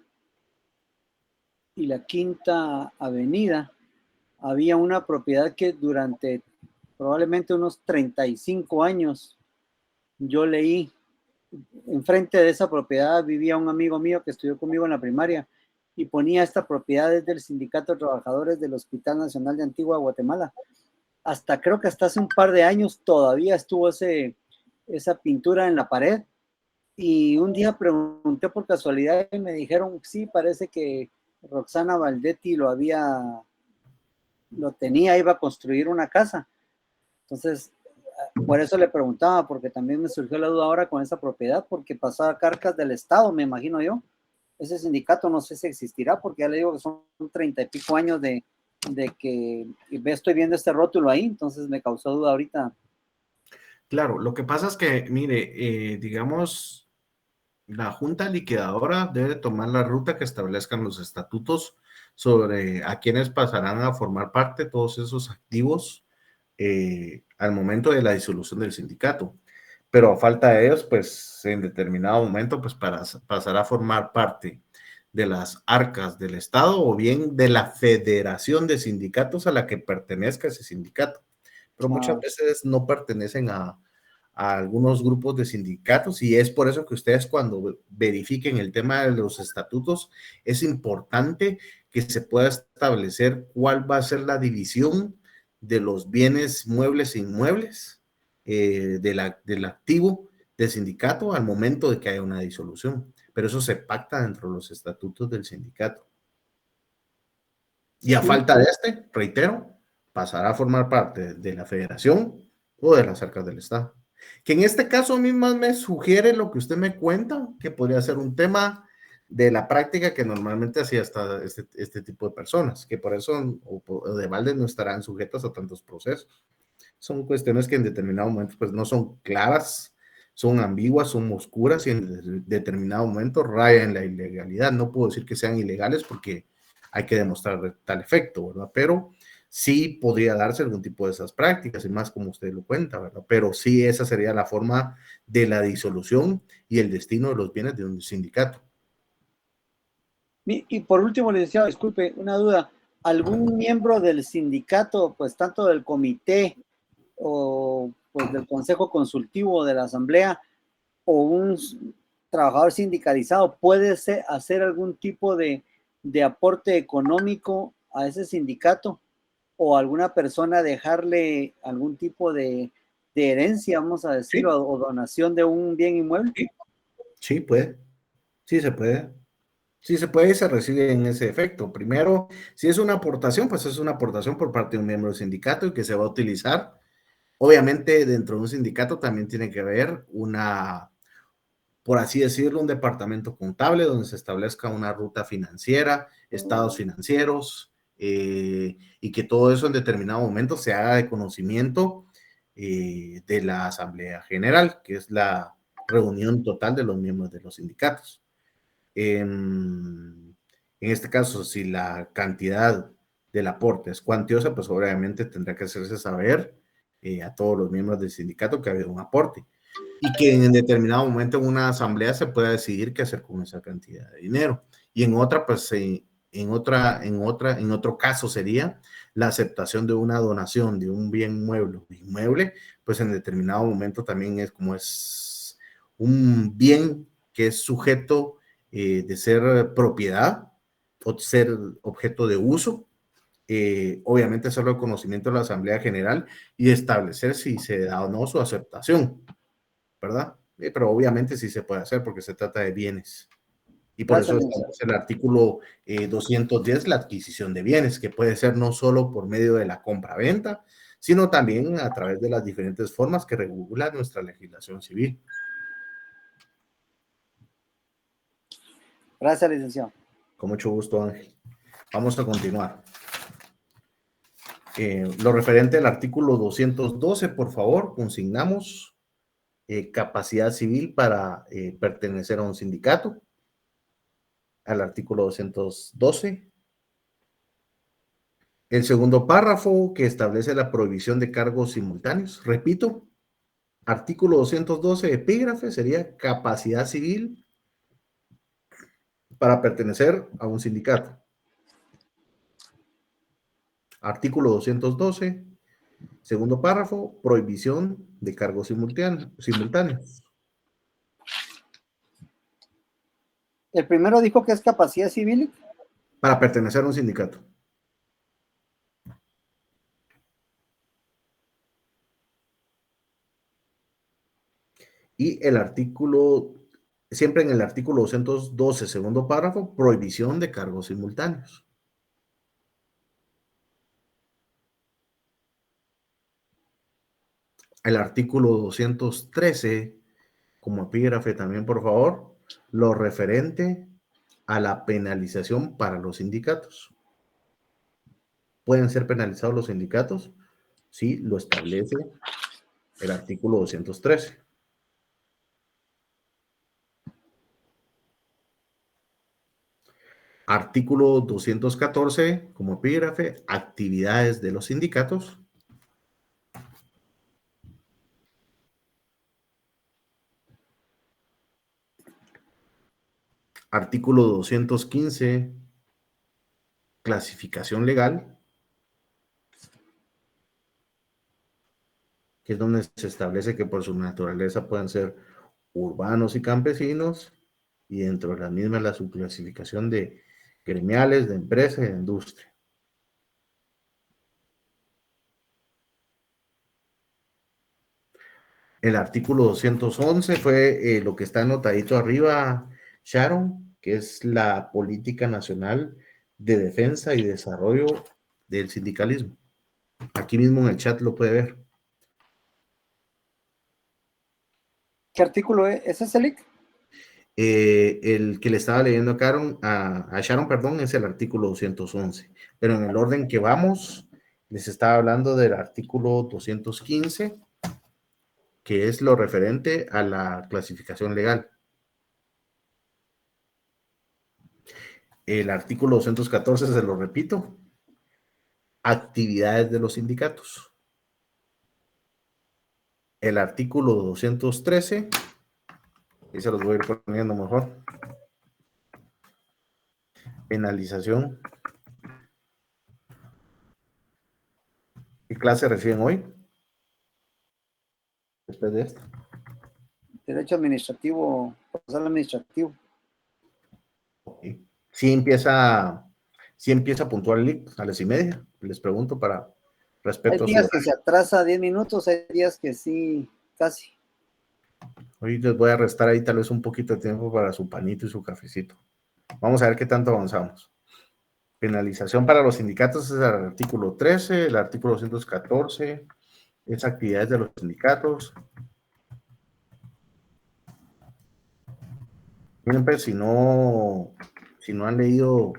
G: Quinta Avenida, había una propiedad que durante probablemente unos 35 años yo leí. Enfrente de esa propiedad vivía un amigo mío que estudió conmigo en la primaria y ponía esta propiedad del Sindicato de Trabajadores del Hospital Nacional de Antigua Guatemala. Creo que hasta hace un par de años todavía estuvo esa pintura en la pared. Y un día pregunté por casualidad y me dijeron, sí, parece que Roxana Valdetti lo tenía, iba a construir una casa. Entonces, por eso le preguntaba, porque también me surgió la duda ahora con esa propiedad, porque pasaba cargas del Estado, me imagino yo. Ese sindicato no sé si existirá, porque ya le digo que son 30 y pico años de que estoy viendo este rótulo ahí, entonces me causó duda ahorita.
B: Claro, lo que pasa es que, mire, digamos, la junta liquidadora debe tomar la ruta que establezcan los estatutos sobre a quienes pasarán a formar parte todos esos activos al momento de la disolución del sindicato. Pero a falta de ellos, pues en determinado momento, pues pasará a formar parte de las arcas del Estado o bien de la federación de sindicatos a la que pertenezca ese sindicato. Pero muchas veces no pertenecen a algunos grupos de sindicatos y es por eso que ustedes cuando verifiquen el tema de los estatutos es importante que se pueda establecer cuál va a ser la división de los bienes muebles e inmuebles del activo del sindicato al momento de que haya una disolución, pero eso se pacta dentro de los estatutos del sindicato. Y a falta de reitero, pasará a formar parte de la federación o de las arcas del Estado. Que en este caso a mí más me sugiere lo que usted me cuenta, que podría ser un tema de la práctica que normalmente hacía hasta este tipo de personas, que por eso o de balde no estarán sujetas a tantos procesos. Son cuestiones que en determinado momento pues no son claras, son ambiguas, son oscuras y en determinado momento rayan la ilegalidad. No puedo decir que sean ilegales porque hay que demostrar tal efecto, ¿verdad? Pero sí podría darse algún tipo de esas prácticas, y más como usted lo cuenta, ¿verdad? Pero sí esa sería la forma de la disolución y el destino de los bienes de un sindicato.
G: Y por último, licenciado, disculpe, una duda. ¿Algún miembro del sindicato, pues tanto del comité o pues del consejo consultivo de la asamblea o un trabajador sindicalizado puede hacer algún tipo de aporte económico a ese sindicato o alguna persona dejarle algún tipo de herencia, vamos a decirlo, o donación de un bien inmueble?
B: Sí, puede. Sí se puede. Sí se puede y se recibe en ese efecto. Primero, si es una aportación, pues es una aportación por parte de un miembro del sindicato y que se va a utilizar. Obviamente, dentro de un sindicato también tiene que haber por así decirlo, un departamento contable donde se establezca una ruta financiera, estados financieros, y que todo eso en determinado momento se haga de conocimiento de la Asamblea General, que es la reunión total de los miembros de los sindicatos. En este caso, si la cantidad del aporte es cuantiosa, pues obviamente tendrá que hacerse saber a todos los miembros del sindicato que ha habido un aporte y que en determinado momento en una asamblea se pueda decidir qué hacer con esa cantidad de dinero. Y en otra, pues en otro caso sería la aceptación de una donación de un bien inmueble, pues en determinado momento también es como es un bien que es sujeto de ser propiedad o ser objeto de uso. Obviamente hacerlo de conocimiento de la Asamblea General y establecer si se da o no su aceptación, ¿verdad? Pero obviamente sí se puede hacer porque se trata de bienes. Y por eso es el artículo 210, la adquisición de bienes, que puede ser no solo por medio de la compra-venta, sino también a través de las diferentes formas que regula nuestra legislación civil.
G: Gracias, licenciado.
B: Con mucho gusto, Ángel. Vamos a continuar. Lo referente al artículo 212, por favor, consignamos capacidad civil para pertenecer a un sindicato, al artículo 212. El segundo párrafo que establece la prohibición de cargos simultáneos. Repito, artículo 212, epígrafe, sería capacidad civil para pertenecer a un sindicato. Artículo 212, segundo párrafo, prohibición de cargos simultáneos.
G: El primero dijo que es capacidad civil.
B: Para pertenecer a un sindicato. Y el artículo, siempre en el artículo 212, segundo párrafo, prohibición de cargos simultáneos. El artículo 213, como epígrafe también, por favor, lo referente a la penalización para los sindicatos. ¿Pueden ser penalizados los sindicatos? Sí, lo establece el artículo 213. Artículo 214, como epígrafe, actividades de los sindicatos. Artículo 215, clasificación legal, que es donde se establece que por su naturaleza pueden ser urbanos y campesinos, y dentro de la misma la subclasificación de gremiales, de empresa y de industria. El artículo 211 fue lo que está anotadito arriba, Sharon, que es la política nacional de defensa y desarrollo del sindicalismo. Aquí mismo en el chat lo puede ver.
G: ¿Qué artículo es? ¿Ese es el IC?
B: El que le estaba leyendo a Sharon, perdón, es el artículo 211. Pero en el orden que vamos, les estaba hablando del artículo 215, que es lo referente a la clasificación legal. El artículo 214, se lo repito, actividades de los sindicatos. El artículo 213, y se los voy a ir poniendo mejor, penalización. ¿Qué clase reciben hoy? Después de esto.
G: Derecho administrativo, procesal administrativo.
B: Okay. Sí empieza puntual el IC a las 1:30. Les pregunto para respeto.
G: Hay días que se atrasa 10 minutos, hay días que sí, casi.
B: Hoy les voy a restar ahí tal vez un poquito de tiempo para su panito y su cafecito. Vamos a ver qué tanto avanzamos. Penalización para los sindicatos es el artículo 13, el artículo 214, es actividades de los sindicatos. Miren, pues, si no han leído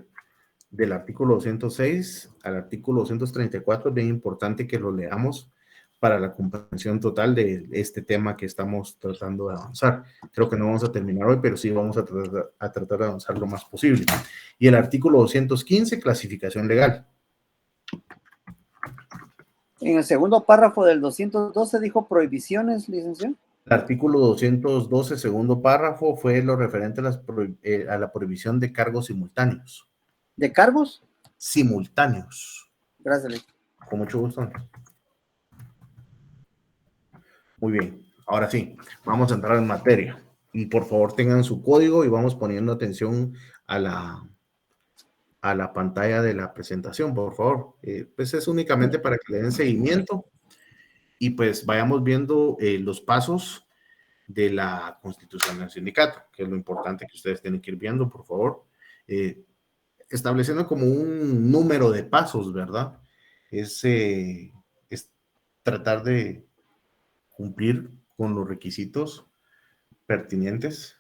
B: del artículo 206 al artículo 234, es bien importante que lo leamos para la comprensión total de este tema que estamos tratando de avanzar. Creo que no vamos a terminar hoy, pero sí vamos a tratar de avanzar lo más posible. Y el artículo 215, clasificación legal.
G: En el segundo párrafo del 212 dijo prohibiciones, licenciado.
B: El artículo 212, segundo párrafo, fue lo referente a la prohibición de cargos simultáneos.
G: ¿De cargos?
B: Simultáneos.
G: Gracias, Luis.
B: Con mucho gusto. Muy bien, ahora sí, vamos a entrar en materia. Y por favor tengan su código y vamos poniendo atención a la pantalla de la presentación, por favor. Pues es únicamente para que le den seguimiento y pues vayamos viendo los pasos de la constitución del sindicato, que es lo importante que ustedes tienen que ir viendo, por favor. Estableciendo como un número de pasos, ¿verdad? Es tratar de cumplir con los requisitos pertinentes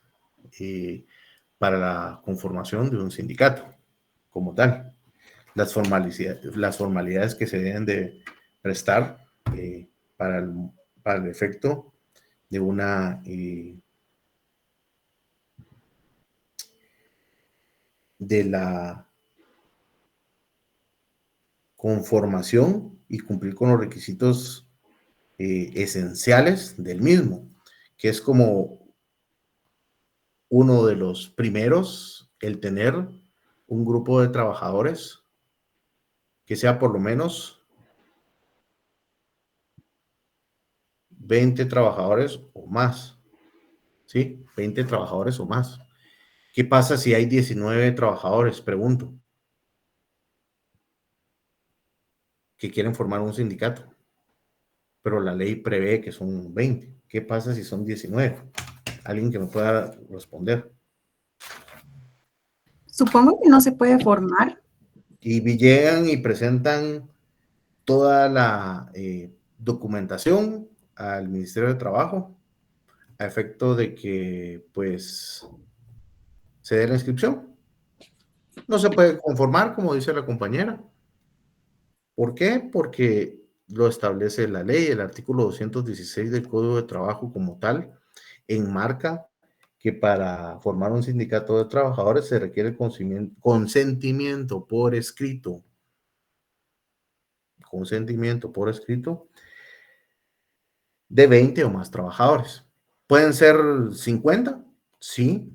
B: para la conformación de un sindicato como tal. Las formalidades que se deben de prestar para el efecto de una de la conformación y cumplir con los requisitos esenciales del mismo, que es como uno de los primeros, el tener un grupo de trabajadores que sea por lo menos 20 trabajadores o más, ¿sí? 20 trabajadores o más. ¿Qué pasa si hay 19 trabajadores? Pregunto. Que quieren formar un sindicato, pero la ley prevé que son 20. ¿Qué pasa si son 19? Alguien que me pueda responder.
H: Supongo que no se puede formar.
B: Y llegan y presentan toda la documentación al Ministerio de Trabajo a efecto de que, pues, se dé la inscripción. No se puede conformar, como dice la compañera. ¿Por qué? Porque lo establece la ley, el artículo 216 del Código de Trabajo como tal, enmarca que para formar un sindicato de trabajadores se requiere consentimiento por escrito. Consentimiento por escrito de 20 o más trabajadores. ¿Pueden ser 50? Sí.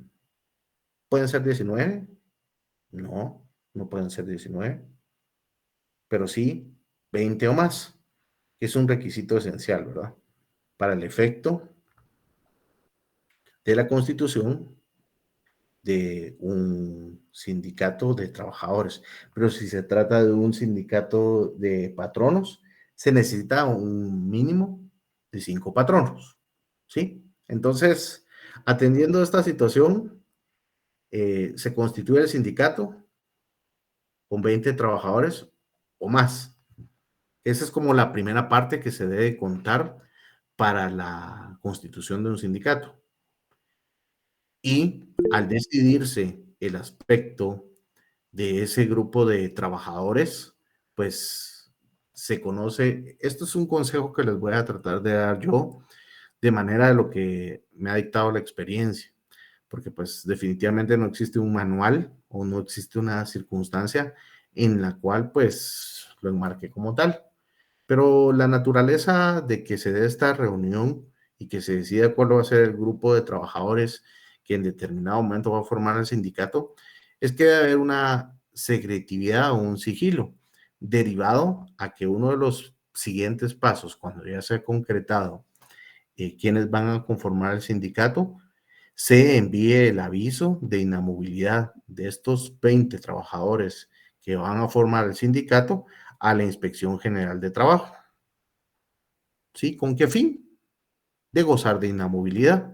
B: ¿Pueden ser 19? No, no pueden ser 19. Pero sí 20 o más, que es un requisito esencial, ¿verdad? Para el efecto de la constitución de un sindicato de trabajadores. Pero si se trata de un sindicato de patronos, se necesita un mínimo de 5 patronos, ¿sí? Entonces, atendiendo esta situación, se constituye el sindicato con 20 trabajadores o más. Esa es como la primera parte que se debe contar para la constitución de un sindicato. Y al decidirse el aspecto de ese grupo de trabajadores, pues se conoce, esto es un consejo que les voy a tratar de dar yo de manera de lo que me ha dictado la experiencia, porque pues definitivamente no existe un manual o no existe una circunstancia en la cual pues lo enmarque como tal. Pero la naturaleza de que se dé esta reunión y que se decida cuál va a ser el grupo de trabajadores que en determinado momento va a formar el sindicato, es que debe haber una secretividad o un sigilo derivado a que uno de los siguientes pasos, cuando ya se ha concretado quienes van a conformar el sindicato, se envíe el aviso de inamovilidad de estos 20 trabajadores que van a formar el sindicato a la Inspección General de Trabajo. ¿Sí? ¿Con qué fin? De gozar de inamovilidad.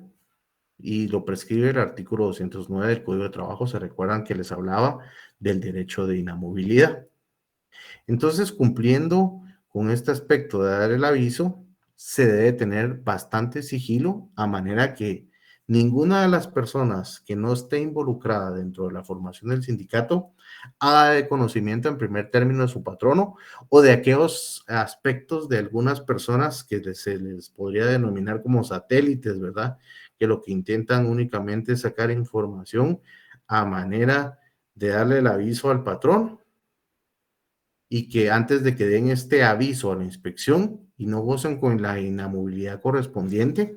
B: Y lo prescribe el artículo 209 del Código de Trabajo. Se recuerdan que les hablaba del derecho de inamovilidad. Entonces, cumpliendo con este aspecto de dar el aviso, se debe tener bastante sigilo, a manera que ninguna de las personas que no esté involucrada dentro de la formación del sindicato haga de conocimiento en primer término de su patrono o de aquellos aspectos de algunas personas que se les podría denominar como satélites, ¿verdad? Que lo que intentan únicamente es sacar información a manera de darle el aviso al patrón, y que antes de que den este aviso a la inspección y no gocen con la inamovilidad correspondiente,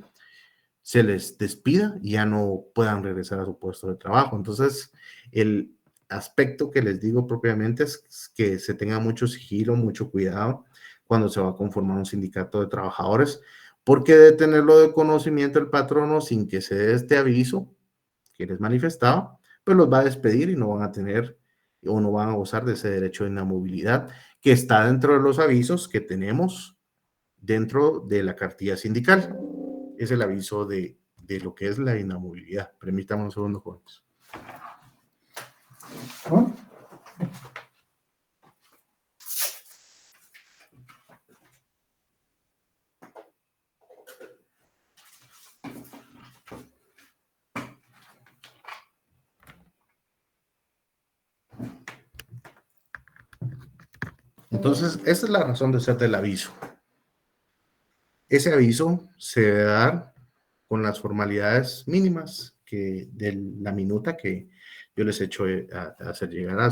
B: se les despida y ya no puedan regresar a su puesto de trabajo. Entonces, el aspecto que les digo propiamente es que se tenga mucho sigilo, mucho cuidado cuando se va a conformar un sindicato de trabajadores, porque de tenerlo de conocimiento el patrono sin que se dé este aviso que les manifestaba, pues los va a despedir y no van a tener o no van a gozar de ese derecho de inamovilidad que está dentro de los avisos que tenemos dentro de la cartilla sindical. Es el aviso de lo que es la inamovilidad. Permítame un segundo, jóvenes. Entonces, esa es la razón de ser del aviso. Ese aviso se debe dar con las formalidades mínimas de la minuta que yo les he hecho a hacer llegar a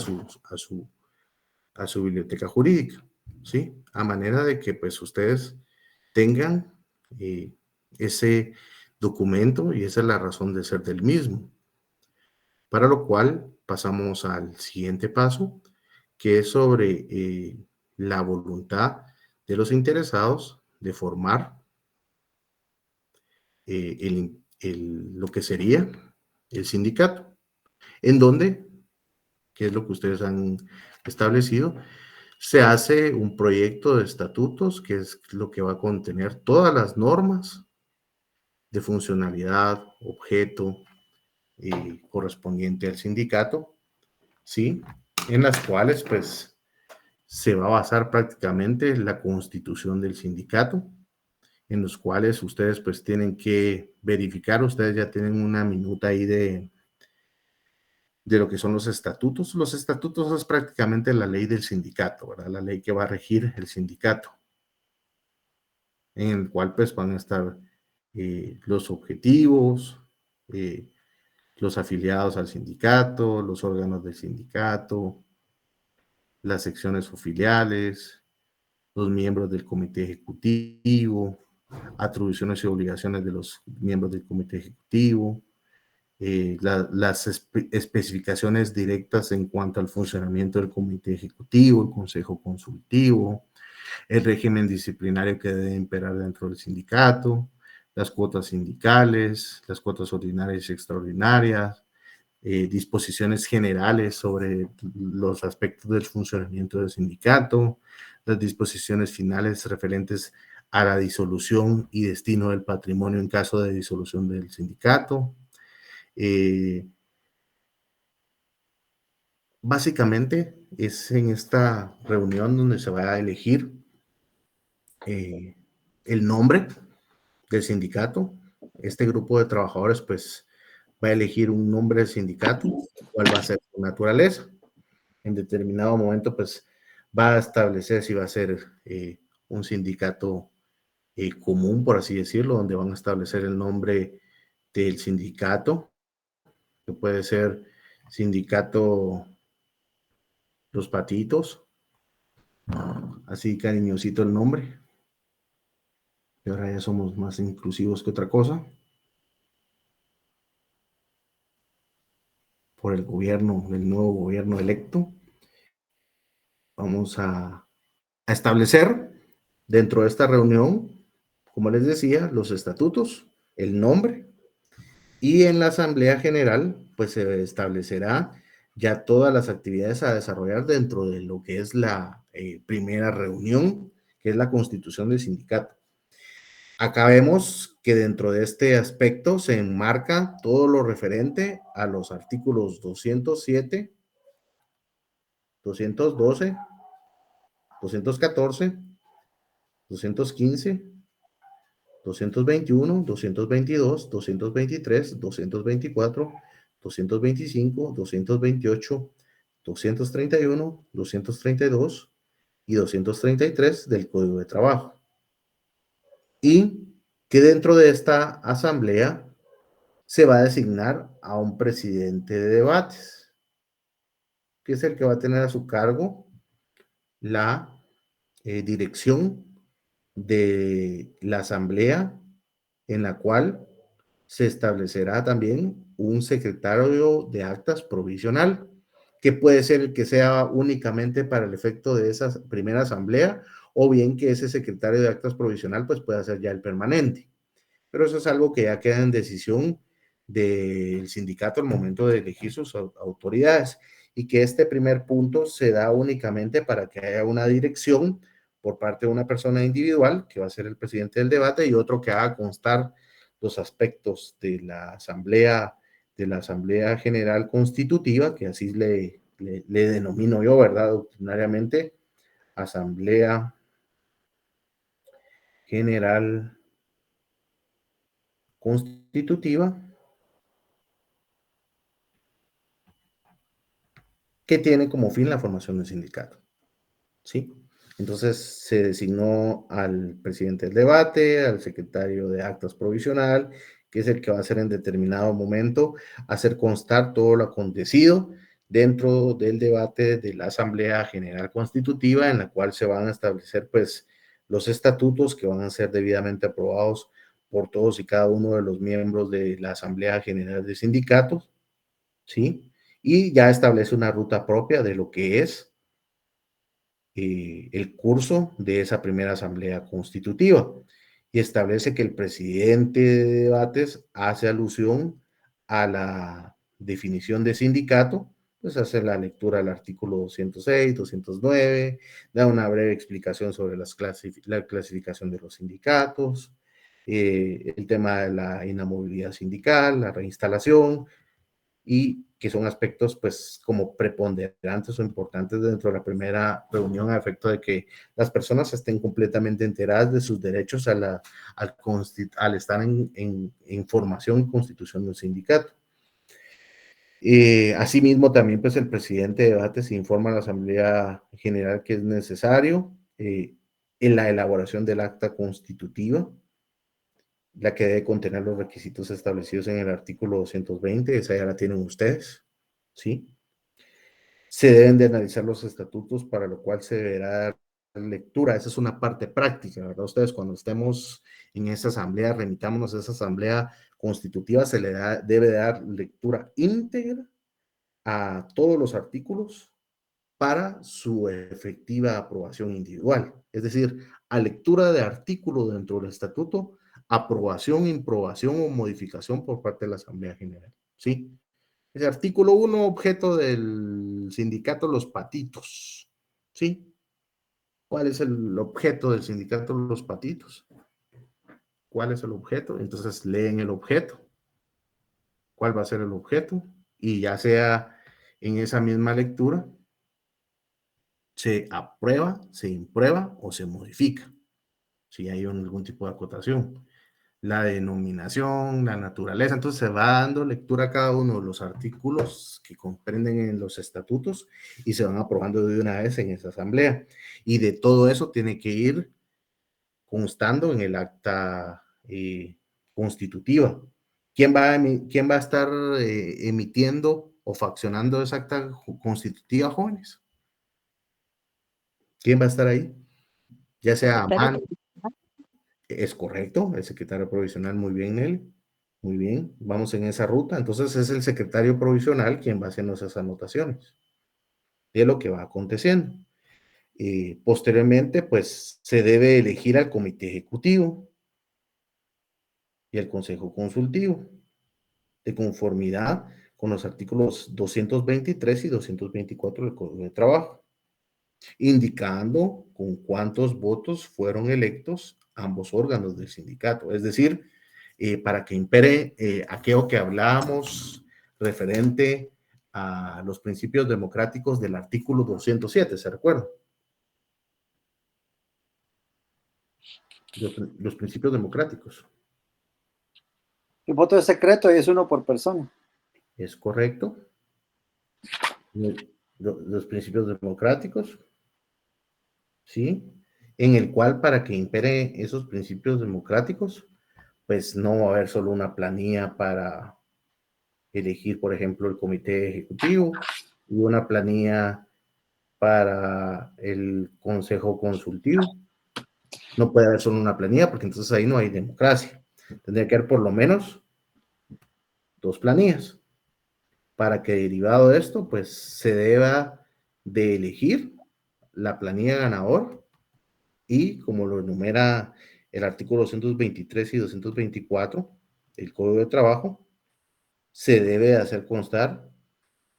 B: su biblioteca jurídica, ¿sí? A manera de que pues ustedes tengan ese documento, y esa es la razón de ser del mismo. Para lo cual pasamos al siguiente paso, que es sobre la voluntad de los interesados de formar lo que sería el sindicato, en donde, que es lo que ustedes han establecido, se hace un proyecto de estatutos, que es lo que va a contener todas las normas de funcionalidad, objeto correspondiente al sindicato, ¿sí? En las cuales, pues, se va a basar prácticamente la constitución del sindicato, en los cuales ustedes, pues, tienen que verificar, ustedes ya tienen una minuta ahí de lo que son los estatutos. Los estatutos es prácticamente la ley del sindicato, ¿verdad? La ley que va a regir el sindicato, en el cual pues van a estar los objetivos, los afiliados al sindicato, los órganos del sindicato, las secciones o filiales, los miembros del comité ejecutivo, atribuciones y obligaciones de los miembros del comité ejecutivo, las especificaciones directas en cuanto al funcionamiento del comité ejecutivo, el consejo consultivo, el régimen disciplinario que debe imperar dentro del sindicato, las cuotas sindicales, las cuotas ordinarias y extraordinarias, disposiciones generales sobre los aspectos del funcionamiento del sindicato, las disposiciones finales referentes a la disolución y destino del patrimonio en caso de disolución del sindicato. Básicamente es en esta reunión donde se va a elegir el nombre del sindicato. Este grupo de trabajadores pues va a elegir un nombre del sindicato, cuál va a ser su naturaleza. En determinado momento pues va a establecer si va a ser un sindicato común, por así decirlo, donde van a establecer el nombre del sindicato, que puede ser sindicato Los Patitos, así cariñosito el nombre, y ahora ya somos más inclusivos que otra cosa, por el gobierno, el nuevo gobierno electo. Vamos a establecer dentro de esta reunión, como les decía, los estatutos, el nombre, y en la Asamblea General, pues se establecerá ya todas las actividades a desarrollar dentro de lo que es la primera reunión, que es la constitución del sindicato. Acá vemos que dentro de este aspecto se enmarca todo lo referente a los artículos 207, 212, 214, 215, 221, 222, 223, 224, 225, 228, 231, 232 y 233 del Código de Trabajo. Y que dentro de esta asamblea se va a designar a un presidente de debates, que es el que va a tener a su cargo la dirección de la asamblea, en la cual se establecerá también un secretario de actas provisional, que puede ser el que sea únicamente para el efecto de esa primera asamblea, o bien que ese secretario de actas provisional pues pueda ser ya el permanente. Pero eso es algo que ya queda en decisión del sindicato al momento de elegir sus autoridades, y que este primer punto se da únicamente para que haya una dirección por parte de una persona individual, que va a ser el presidente del debate, y otro que haga constar los aspectos de la asamblea general constitutiva, que así le denomino yo, ¿verdad? Doctrinariamente, asamblea general constitutiva, que tiene como fin la formación del sindicato, ¿sí? Entonces se designó al presidente del debate, al secretario de actas provisional que es el que va a hacer en determinado momento, hacer constar todo lo acontecido dentro del debate de la Asamblea General Constitutiva, en la cual se van a establecer, pues, los estatutos que van a ser debidamente aprobados por todos y cada uno de los miembros de la Asamblea General de Sindicatos, ¿sí? Y ya establece una ruta propia de lo que es el curso de esa primera asamblea constitutiva y establece que el presidente de debates hace alusión a la definición de sindicato, pues hace la lectura del artículo 206, 209, da una breve explicación sobre la clasificación de los sindicatos, el tema de la inamovilidad sindical, la reinstalación, y que son aspectos pues como preponderantes o importantes dentro de la primera reunión a efecto de que las personas estén completamente enteradas de sus derechos al estar en formación y constitución de un sindicato. Asimismo, también pues el presidente de debates informa a la Asamblea General que es necesario en la elaboración del acta constitutiva, la que debe contener los requisitos establecidos en el artículo 220, esa ya la tienen ustedes, ¿sí? Se deben de analizar los estatutos, para lo cual se deberá dar lectura. Esa es una parte práctica, ¿verdad? Ustedes cuando estemos en esa asamblea, remitámonos a esa asamblea constitutiva, se le debe dar lectura íntegra a todos los artículos para su efectiva aprobación individual. Es decir, a lectura de artículo dentro del estatuto, aprobación, improbación o modificación por parte de la Asamblea General, ¿sí? Ese artículo 1, objeto del sindicato Los Patitos, ¿sí? ¿Cuál es el objeto del sindicato Los Patitos? ¿Cuál es el objeto? Entonces leen el objeto. ¿Cuál va a ser el objeto? Y ya sea en esa misma lectura, se aprueba, se imprueba o se modifica, si hay algún tipo de acotación. La denominación, la naturaleza, entonces se va dando lectura a cada uno de los artículos que comprenden en los estatutos y se van aprobando de una vez en esa asamblea. Y de todo eso tiene que ir constando en el acta constitutiva. ¿Quién va a estar emitiendo o faccionando esa acta constitutiva, jóvenes? ¿Quién va a estar ahí? Ya sea a mano. Es correcto, el secretario provisional, muy bien, Nelly. Muy bien, vamos en esa ruta. Entonces es el secretario provisional quien va haciendo esas anotaciones de lo que va aconteciendo. Posteriormente, pues se debe elegir al comité ejecutivo y al consejo consultivo de conformidad con los artículos 223 y 224 del Código de Trabajo, indicando con cuántos votos fueron electos ambos órganos del sindicato. Es decir, para que impere aquello que hablábamos referente a los principios democráticos del artículo 207, ¿se recuerda? Los principios democráticos.
G: El voto es secreto y es uno por persona.
B: ¿Es correcto? Los principios democráticos, ¿sí? En el cual, para que impere esos principios democráticos, pues no va a haber solo una planilla para elegir, por ejemplo, el comité ejecutivo y una planilla para el consejo consultivo. No puede haber solo una planilla porque entonces ahí no hay democracia. Tendría que haber por lo menos 2 planillas para que derivado de esto, pues se deba de elegir la planilla ganador y como lo enumera el artículo 223 y 224 del Código de Trabajo, se debe de hacer constar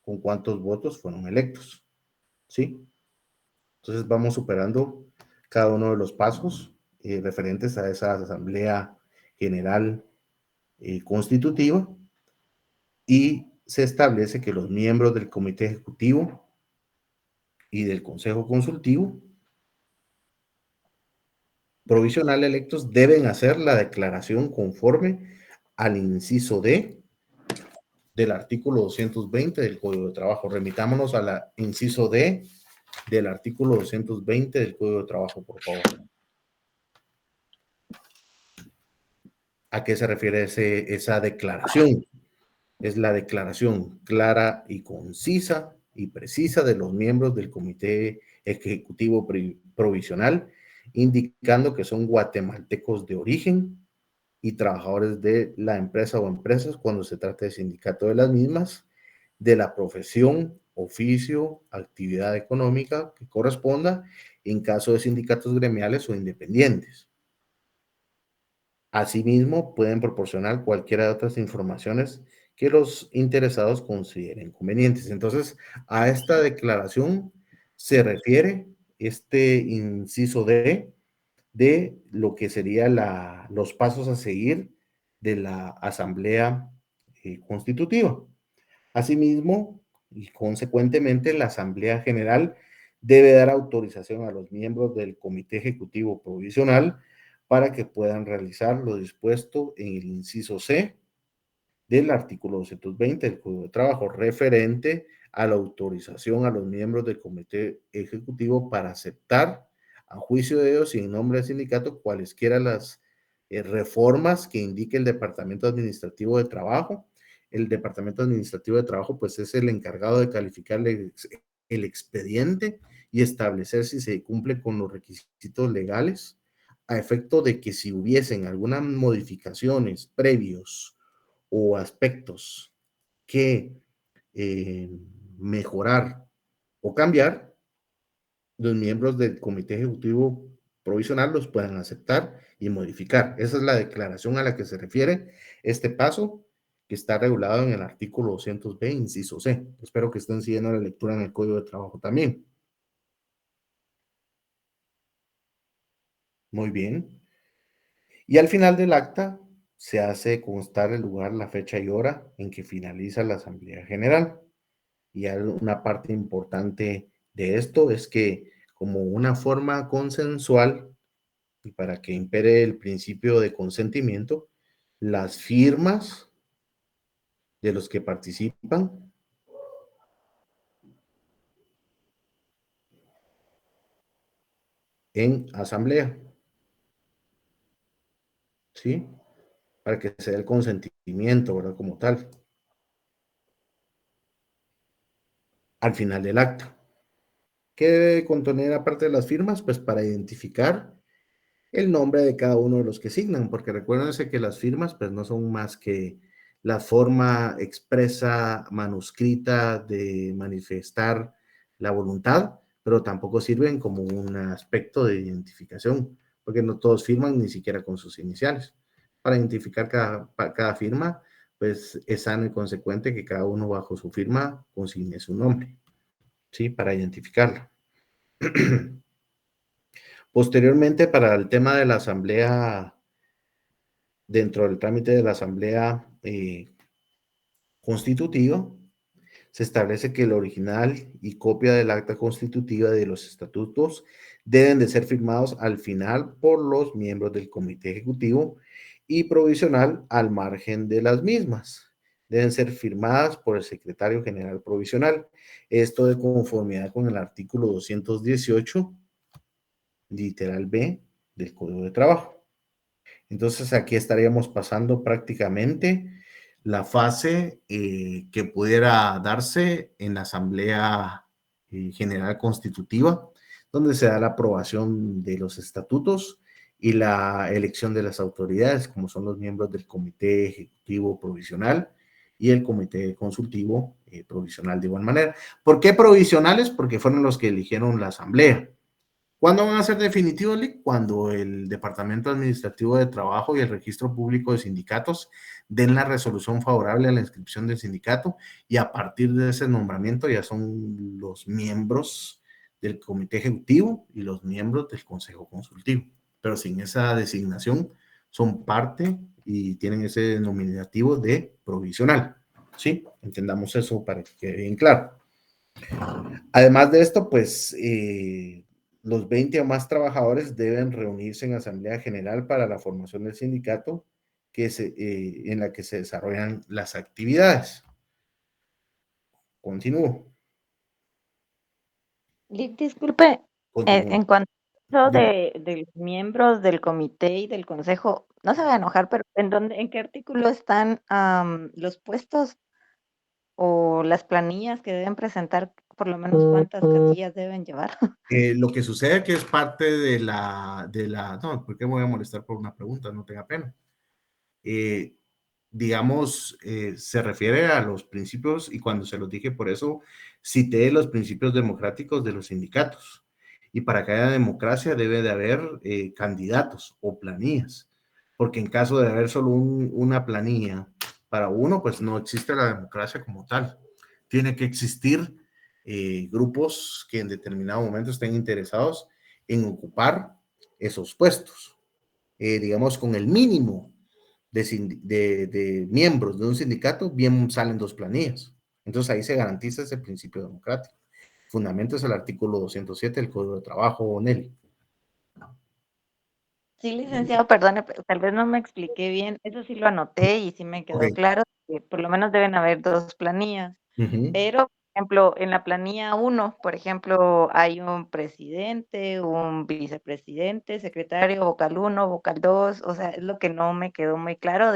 B: con cuántos votos fueron electos, ¿sí? Entonces vamos superando cada uno de los pasos referentes a esa Asamblea General Constitutiva y se establece que los miembros del Comité Ejecutivo y del Consejo Consultivo provisional electos deben hacer la declaración conforme al inciso D del artículo 220 del Código de Trabajo. Remitámonos al inciso D del artículo 220 del Código de Trabajo, por favor. ¿A qué se refiere esa declaración? Es la declaración clara y concisa y precisa de los miembros del Comité Ejecutivo Provisional, indicando que son guatemaltecos de origen y trabajadores de la empresa o empresas cuando se trata de sindicato de las mismas, de la profesión, oficio, actividad económica que corresponda en caso de sindicatos gremiales o independientes. Asimismo, pueden proporcionar cualquiera de otras informaciones que los interesados consideren convenientes. Entonces, a esta declaración se refiere este inciso D de lo que serían los pasos a seguir de la Asamblea Constitutiva. Asimismo, y consecuentemente, la Asamblea General debe dar autorización a los miembros del Comité Ejecutivo Provisional para que puedan realizar lo dispuesto en el inciso C del artículo 220 del Código de Trabajo, referente a la autorización a los miembros del Comité Ejecutivo para aceptar, a juicio de ellos y en nombre del sindicato, cualesquiera las reformas que indique el Departamento Administrativo de Trabajo. El Departamento Administrativo de Trabajo, pues, es el encargado de calificar el expediente y establecer si se cumple con los requisitos legales, a efecto de que si hubiesen algunas modificaciones previos o aspectos que mejorar o cambiar, los miembros del Comité Ejecutivo Provisional los puedan aceptar y modificar. Esa es la declaración a la que se refiere este paso, que está regulado en el artículo 200B, inciso C. Espero que estén siguiendo la lectura en el Código de Trabajo también. Muy bien. Y al final del acta se hace constar el lugar, la fecha y hora en que finaliza la Asamblea General. Y una parte importante de esto es que, como una forma consensual y para que impere el principio de consentimiento, las firmas de los que participan en asamblea, ¿sí? Para que se dé el consentimiento, ¿verdad? Como tal. Al final del acta. ¿Qué debe contener aparte de las firmas? Pues para identificar el nombre de cada uno de los que signan, porque recuérdense que las firmas pues no son más que la forma expresa, manuscrita de manifestar la voluntad, pero tampoco sirven como un aspecto de identificación, porque no todos firman ni siquiera con sus iniciales. Para identificar cada firma, pues es sano y consecuente que cada uno bajo su firma consigne su nombre, ¿sí? Para identificarla. Posteriormente, para el tema de la asamblea, dentro del trámite de la asamblea constitutiva, se establece que el original y copia del acta constitutiva de los estatutos deben de ser firmados al final por los miembros del comité ejecutivo y provisional al margen de las mismas. Deben ser firmadas por el secretario general provisional. Esto de conformidad con el artículo 218, literal B, del Código de Trabajo. Entonces, aquí estaríamos pasando prácticamente la fase que pudiera darse en la Asamblea General Constitutiva, donde se da la aprobación de los estatutos y la elección de las autoridades, como son los miembros del Comité Ejecutivo Provisional y el Comité Consultivo Provisional de igual manera. ¿Por qué provisionales? Porque fueron los que eligieron la Asamblea. ¿Cuándo van a ser definitivos, Lick? Cuando el Departamento Administrativo de Trabajo y el Registro Público de Sindicatos den la resolución favorable a la inscripción del sindicato, y a partir de ese nombramiento ya son los miembros del Comité Ejecutivo y los miembros del Consejo Consultivo. Pero sin esa designación son parte y tienen ese denominativo de provisional. ¿Sí? Entendamos eso para que quede bien claro. Además de esto, pues los 20 o más trabajadores deben reunirse en Asamblea General para la formación del sindicato en la que se desarrollan las actividades. Continúo.
A: Disculpe, en cuanto Eso de los miembros del comité y del consejo, no se va a enojar, pero en qué artículo están los puestos o las planillas que deben presentar, por lo menos cuántas casillas deben llevar?
B: Lo que sucede que es parte no, ¿por qué me voy a molestar por una pregunta? No tenga pena. Digamos, se refiere a los principios, y cuando se los dije, por eso cité los principios democráticos de los sindicatos. Y para que haya democracia debe de haber candidatos o planillas, porque en caso de haber solo una planilla para uno, pues no existe la democracia como tal. Tiene que existir grupos que en determinado momento estén interesados en ocupar esos puestos, digamos, con el mínimo de miembros de un sindicato, bien salen 2 planillas. Entonces ahí se garantiza ese principio democrático. Fundamento es el artículo 207 del Código de Trabajo, Nelly.
A: Sí, licenciado, perdone, pero tal vez no me expliqué bien. Eso sí lo anoté y sí me quedó
B: Okay.
A: claro que por lo menos deben haber 2 planillas. Pero, por ejemplo, en la planilla 1, por ejemplo, hay un presidente, un vicepresidente, secretario, vocal 1, vocal 2, o sea, es lo que no me quedó muy claro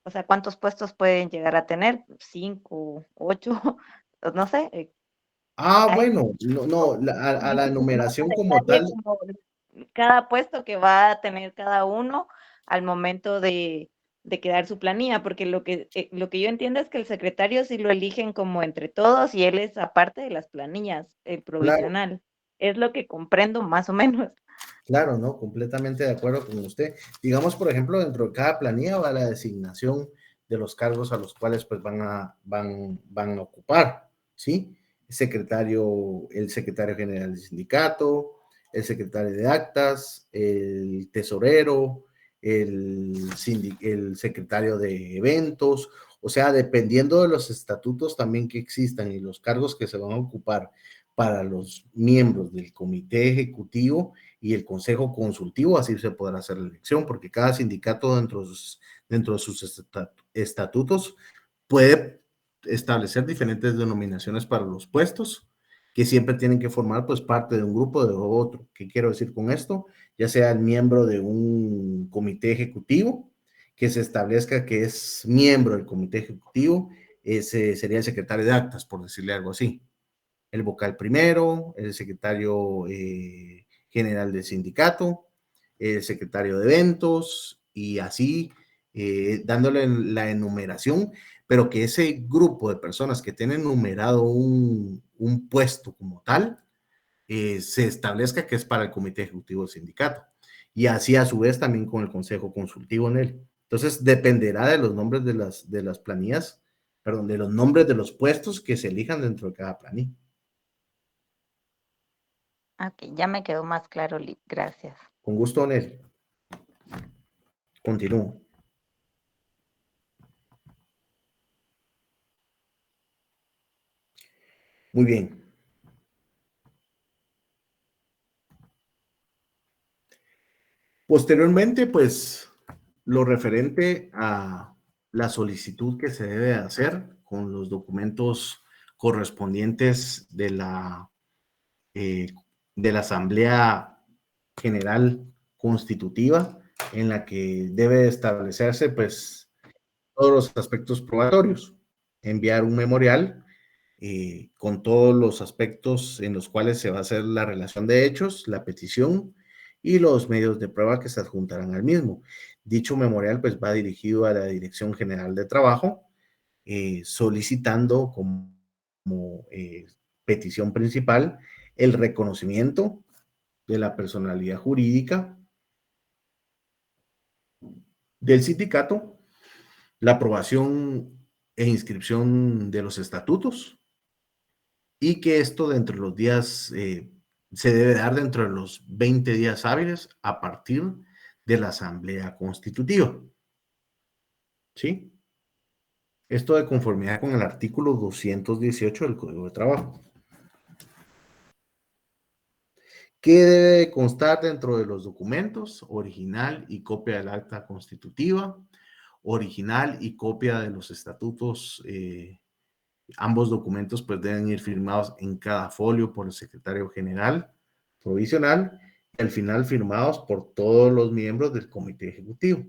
A: o sea, ¿cuántos puestos pueden llegar a tener? 5, 8, no sé.
B: Bueno, no, a la enumeración como tal.
A: Cada puesto que va a tener cada uno al momento de quedar su planilla, porque lo que yo entiendo es que el secretario sí lo eligen como entre todos y él es aparte de las planillas, el provisional. Es lo que comprendo más o menos.
B: Claro, ¿no? Completamente de acuerdo con usted. Digamos, por ejemplo, dentro de cada planilla va la designación de los cargos a los cuales pues van a ocupar, ¿sí? El secretario general del sindicato, el secretario de actas, el tesorero, el secretario de eventos, o sea, dependiendo de los estatutos también que existan y los cargos que se van a ocupar para los miembros del comité ejecutivo y el consejo consultivo, así se podrá hacer la elección, porque cada sindicato dentro de sus estatutos puede establecer diferentes denominaciones para los puestos, que siempre tienen que formar pues parte de un grupo de otro. ¿Qué quiero decir con esto? Ya sea el miembro de un comité ejecutivo, que se establezca que es miembro del comité ejecutivo, ese sería el secretario de actas, por decirle algo así. El vocal primero, el secretario general del sindicato, el secretario de eventos y así dándole la enumeración, pero que ese grupo de personas que tienen numerado un puesto como tal, se establezca que es para el comité ejecutivo del sindicato y así a su vez también con el consejo consultivo en él. Entonces dependerá de los nombres de las planillas, perdón, de los nombres de los puestos que se elijan dentro de cada planilla.
A: Ok, ya me quedó más claro, gracias.
B: Con gusto, Nelly. Continúo. Muy bien. Posteriormente, pues, lo referente a la solicitud que se debe hacer con los documentos correspondientes de la Asamblea General Constitutiva, en la que debe establecerse, pues, todos los aspectos probatorios. Enviar un memorial con todos los aspectos en los cuales se va a hacer la relación de hechos, la petición y los medios de prueba que se adjuntarán al mismo. Dicho memorial pues va dirigido a la Dirección General de Trabajo, solicitando como petición principal el reconocimiento de la personalidad jurídica del sindicato, la aprobación e inscripción de los estatutos, y que esto dentro de los días, se debe dar dentro de los 20 días hábiles a partir de la Asamblea Constitutiva. ¿Sí? Esto de conformidad con el artículo 218 del Código de Trabajo. ¿Qué debe constar dentro de los documentos? Original y copia del acta constitutiva, original y copia de los estatutos. Ambos documentos pues deben ir firmados en cada folio por el secretario general provisional al final firmados por todos los miembros del comité ejecutivo.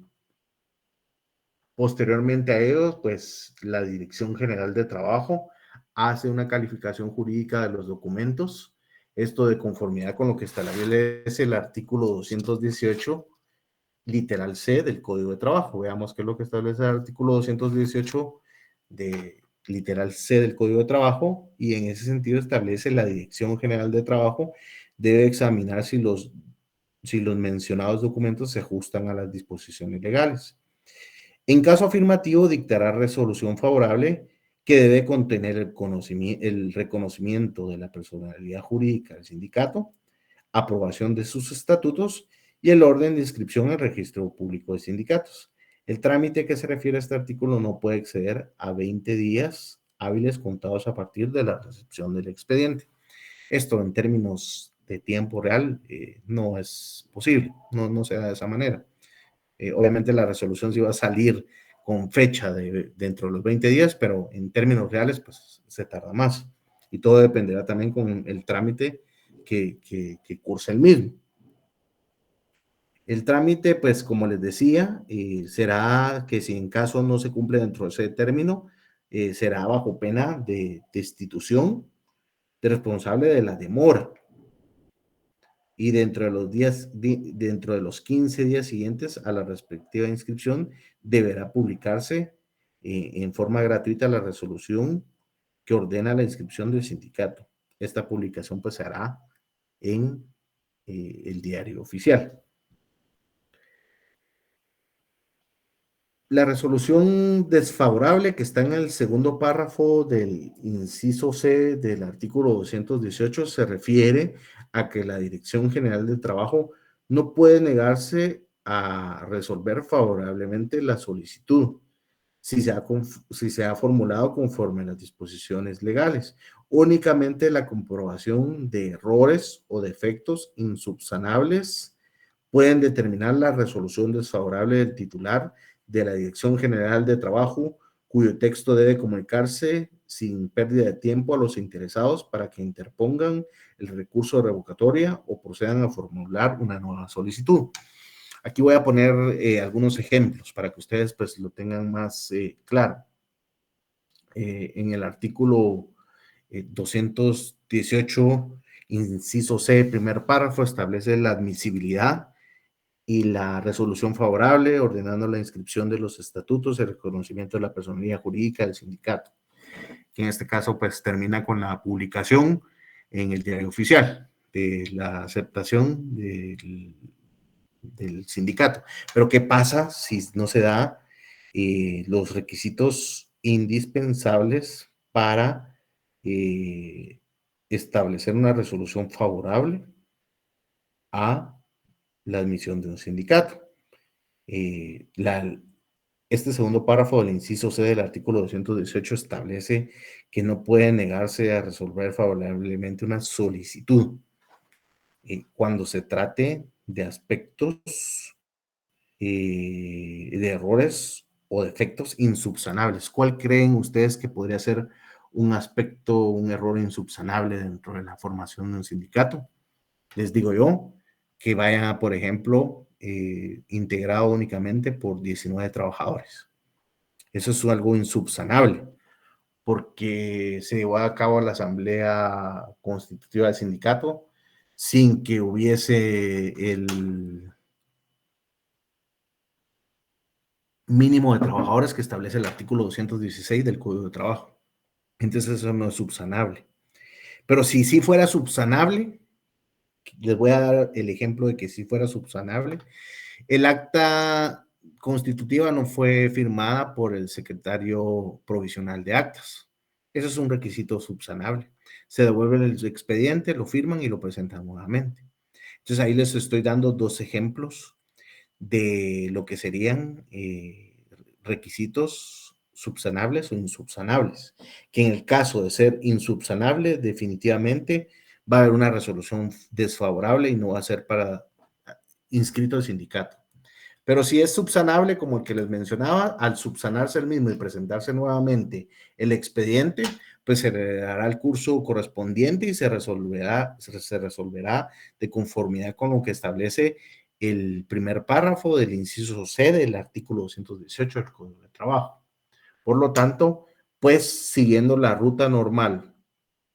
B: Posteriormente a ellos, pues la Dirección General de Trabajo hace una calificación jurídica de los documentos, esto de conformidad con lo que establece el artículo 218, literal C del Código de Trabajo. Veamos qué es lo que establece el artículo 218 de literal C del Código de Trabajo, y en ese sentido establece la Dirección General de Trabajo debe examinar si los mencionados documentos se ajustan a las disposiciones legales. En caso afirmativo, dictará resolución favorable que debe contener el reconocimiento de la personalidad jurídica del sindicato, aprobación de sus estatutos y el orden de inscripción en el registro público de sindicatos. El trámite que se refiere a este artículo no puede exceder a 20 días hábiles contados a partir de la recepción del expediente. Esto en términos de tiempo real no es posible, no se da de esa manera. Obviamente la resolución sí va a salir con fecha dentro de los 20 días, pero en términos reales pues se tarda más. Y todo dependerá también con el trámite que cursa el mismo. El trámite, pues como les decía, será que si en caso no se cumple dentro de ese término, será bajo pena de destitución de responsable de la demora. Y dentro de los 15 días siguientes a la respectiva inscripción, deberá publicarse en forma gratuita la resolución que ordena la inscripción del sindicato. Esta publicación pues se hará en el diario oficial. La resolución desfavorable que está en el segundo párrafo del inciso C del artículo 218 se refiere a que la Dirección General del Trabajo no puede negarse a resolver favorablemente la solicitud si se ha formulado conforme a las disposiciones legales. Únicamente la comprobación de errores o defectos insubsanables pueden determinar la resolución desfavorable del titular de la Dirección General de Trabajo, cuyo texto debe comunicarse sin pérdida de tiempo a los interesados para que interpongan el recurso de revocatoria o procedan a formular una nueva solicitud. Aquí voy a poner algunos ejemplos para que ustedes pues lo tengan más claro. En el artículo 218, inciso C, primer párrafo, establece la admisibilidad y la resolución favorable, ordenando la inscripción de los estatutos, el reconocimiento de la personalidad jurídica del sindicato, que en este caso pues termina con la publicación en el diario oficial de la aceptación del sindicato. Pero ¿qué pasa si no se da los requisitos indispensables para establecer una resolución favorable a la admisión de un sindicato? Este segundo párrafo del inciso C del artículo 218 establece que no puede negarse a resolver favorablemente una solicitud cuando se trate de aspectos de errores o defectos insubsanables. ¿Cuál creen ustedes que podría ser un aspecto, un error insubsanable dentro de la formación de un sindicato? Les digo yo que vaya, por ejemplo, integrado únicamente por 19 trabajadores. Eso es algo insubsanable, porque se llevó a cabo la asamblea constitutiva del sindicato sin que hubiese el mínimo de trabajadores que establece el artículo 216 del Código de Trabajo. Entonces eso no es subsanable. Pero si sí fuera subsanable, les voy a dar el ejemplo de que si fuera subsanable, el acta constitutiva no fue firmada por el secretario provisional de actas. Eso es un requisito subsanable. Se devuelve el expediente, lo firman y lo presentan nuevamente. Entonces ahí les estoy dando dos ejemplos de lo que serían requisitos subsanables o insubsanables, que en el caso de ser insubsanable definitivamente va a haber una resolución desfavorable y no va a ser para inscrito al sindicato. Pero si es subsanable, como el que les mencionaba, al subsanarse el mismo y presentarse nuevamente el expediente, pues se le dará el curso correspondiente y se resolverá de conformidad con lo que establece el primer párrafo del inciso C del artículo 218 del Código de Trabajo. Por lo tanto, pues siguiendo la ruta normal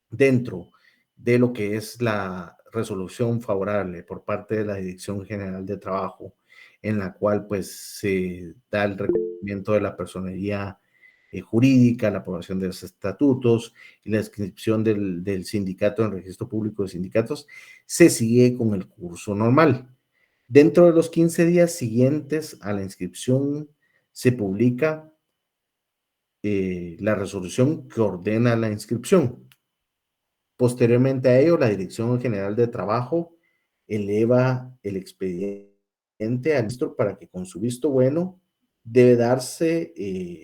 B: dentro de lo que es la resolución favorable por parte de la Dirección General de Trabajo, en la cual pues se da el reconocimiento de la personería jurídica, la aprobación de los estatutos y la inscripción del sindicato en el registro público de sindicatos, se sigue con el curso normal. Dentro de los 15 días siguientes a la inscripción se publica la resolución que ordena la inscripción. Posteriormente a ello, la Dirección General de Trabajo eleva el expediente al ministro para que con su visto bueno debe darse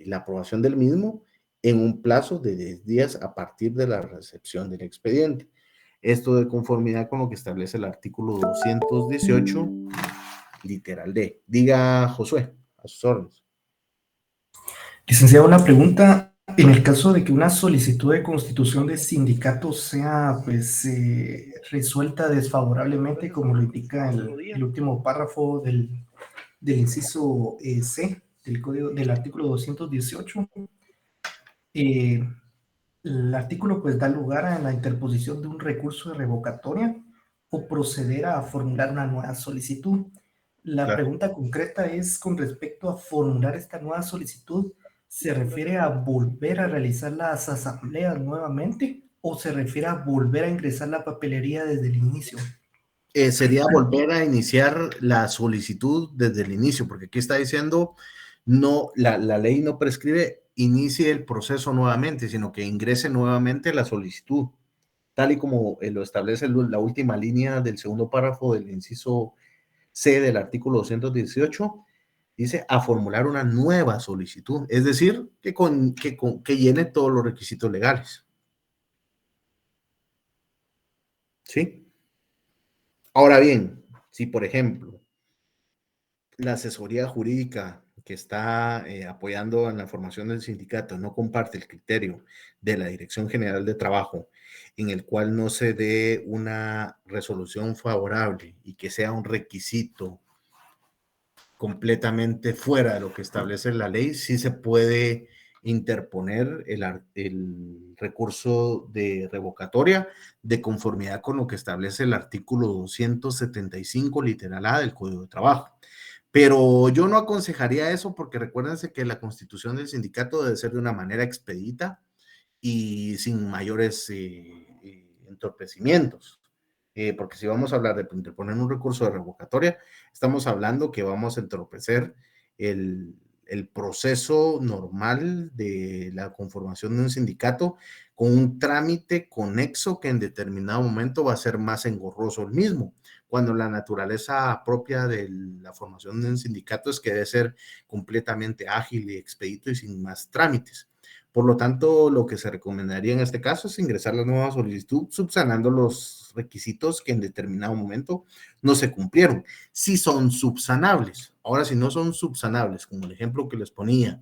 B: la aprobación del mismo en un plazo de 10 días a partir de la recepción del expediente. Esto de conformidad con lo que establece el artículo 218, literal D. Diga, Josué, a sus órdenes.
I: Licenciado, una pregunta. En el caso de que una solicitud de constitución de sindicato sea pues resuelta desfavorablemente, como lo indica el último párrafo del inciso C del código del artículo 218, el artículo pues da lugar a la interposición de un recurso de revocatoria o proceder a formular una nueva solicitud. La pregunta concreta es con respecto a formular esta nueva solicitud. ¿Se refiere a volver a realizar las asambleas nuevamente o se refiere a volver a ingresar la papelería desde el inicio?
B: Sería volver a iniciar la solicitud desde el inicio, porque aquí está diciendo, no, la ley no prescribe inicie el proceso nuevamente, sino que ingrese nuevamente la solicitud, tal y como lo establece la última línea del segundo párrafo del inciso C del artículo 218, dice a formular una nueva solicitud, es decir, que llene todos los requisitos legales. ¿Sí? Ahora bien, si por ejemplo la asesoría jurídica que está apoyando en la formación del sindicato no comparte el criterio de la Dirección General de Trabajo, en el cual no se dé una resolución favorable y que sea un requisito completamente fuera de lo que establece la ley, sí se puede interponer el recurso de revocatoria de conformidad con lo que establece el artículo 275 literal A del Código de Trabajo. Pero yo no aconsejaría eso porque recuérdense que la constitución del sindicato debe ser de una manera expedita y sin mayores entorpecimientos. Porque si vamos a hablar de interponer un recurso de revocatoria, estamos hablando que vamos a entorpecer el proceso normal de la conformación de un sindicato con un trámite conexo que en determinado momento va a ser más engorroso el mismo, cuando la naturaleza propia de la formación de un sindicato es que debe ser completamente ágil y expedito y sin más trámites. Por lo tanto, lo que se recomendaría en este caso es ingresar la nueva solicitud subsanando los requisitos que en determinado momento no se cumplieron. Si son subsanables. Ahora, si no son subsanables, como el ejemplo que les ponía,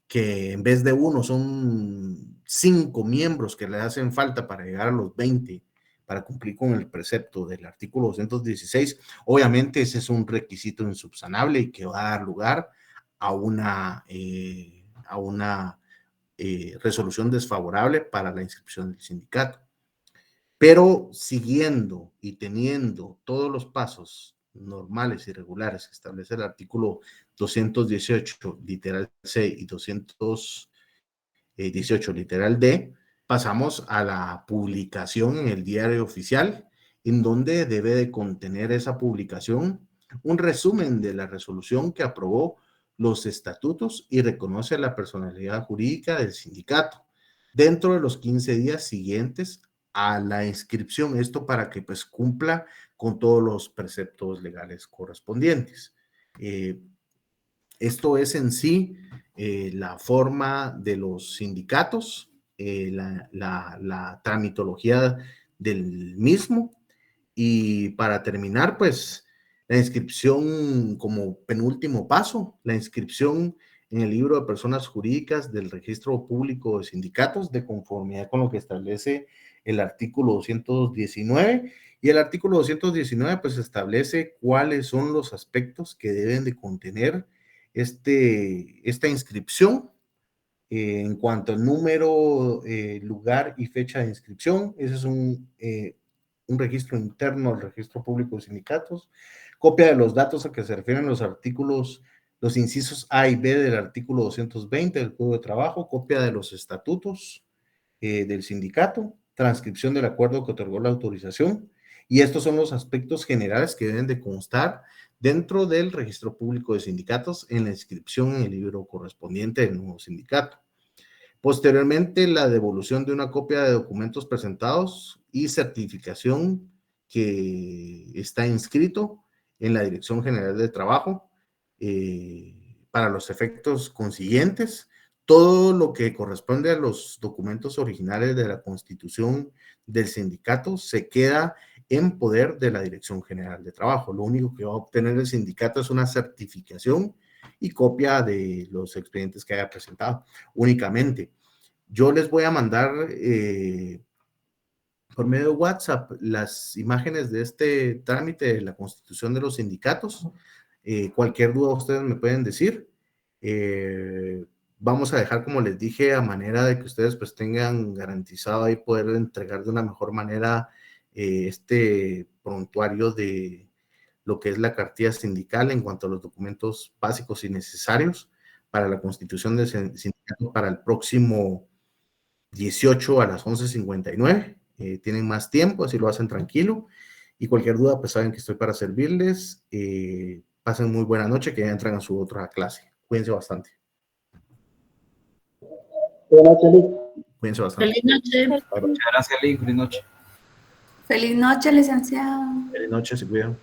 B: que en vez de uno son 5 miembros que le hacen falta para llegar a los 20, para cumplir con el precepto del artículo 216, obviamente ese es un requisito insubsanable y que va a dar lugar a una resolución desfavorable para la inscripción del sindicato. Pero siguiendo y teniendo todos los pasos normales y regulares que establece el artículo 218 literal C y 218 literal D, pasamos a la publicación en el diario oficial, en donde debe de contener esa publicación un resumen de la resolución que aprobó los estatutos y reconoce la personalidad jurídica del sindicato dentro de los 15 días siguientes a la inscripción. Esto para que pues cumpla con todos los preceptos legales correspondientes. Esto es en sí la forma de los sindicatos, la tramitología del mismo. Y para terminar, pues La inscripción como penúltimo paso, la inscripción en el libro de personas jurídicas del registro público de sindicatos de conformidad con lo que establece el artículo 219, y el artículo 219 pues establece cuáles son los aspectos que deben de contener esta inscripción en cuanto al número, lugar y fecha de inscripción. Ese es un registro interno al registro público de sindicatos. Copia de los datos a que se refieren los artículos, los incisos A y B del artículo 220 del Código de Trabajo, copia de los estatutos del sindicato, transcripción del acuerdo que otorgó la autorización, y estos son los aspectos generales que deben de constar dentro del registro público de sindicatos en la inscripción en el libro correspondiente del nuevo sindicato. Posteriormente, la devolución de una copia de documentos presentados y certificación que está inscrito en la Dirección General de Trabajo para los efectos consiguientes. Todo lo que corresponde a los documentos originales de la constitución del sindicato se queda en poder de la Dirección General de Trabajo. Lo único que va a obtener el sindicato es una certificación y copia de los expedientes que haya presentado únicamente. Yo les voy a mandar por medio de WhatsApp las imágenes de este trámite de la constitución de los sindicatos. Cualquier duda ustedes me pueden decir. Vamos a dejar, como les dije, a manera de que ustedes pues tengan garantizado ahí poder entregar de una mejor manera este prontuario de lo que es la cartilla sindical en cuanto a los documentos básicos y necesarios para la constitución del sindicato para el próximo 18 a las 11:59. Tienen más tiempo, así lo hacen tranquilo. Y cualquier duda, pues saben que estoy para servirles. Pasen muy buena noche, que ya entran a su otra clase. Cuídense bastante.
G: Buenas noches, Liz.
B: Cuídense bastante.
J: Feliz noche.
B: Bye, bye.
K: Muchas gracias, Liz. Feliz noche.
H: Feliz noche, licenciado.
B: Feliz noche, se cuidan.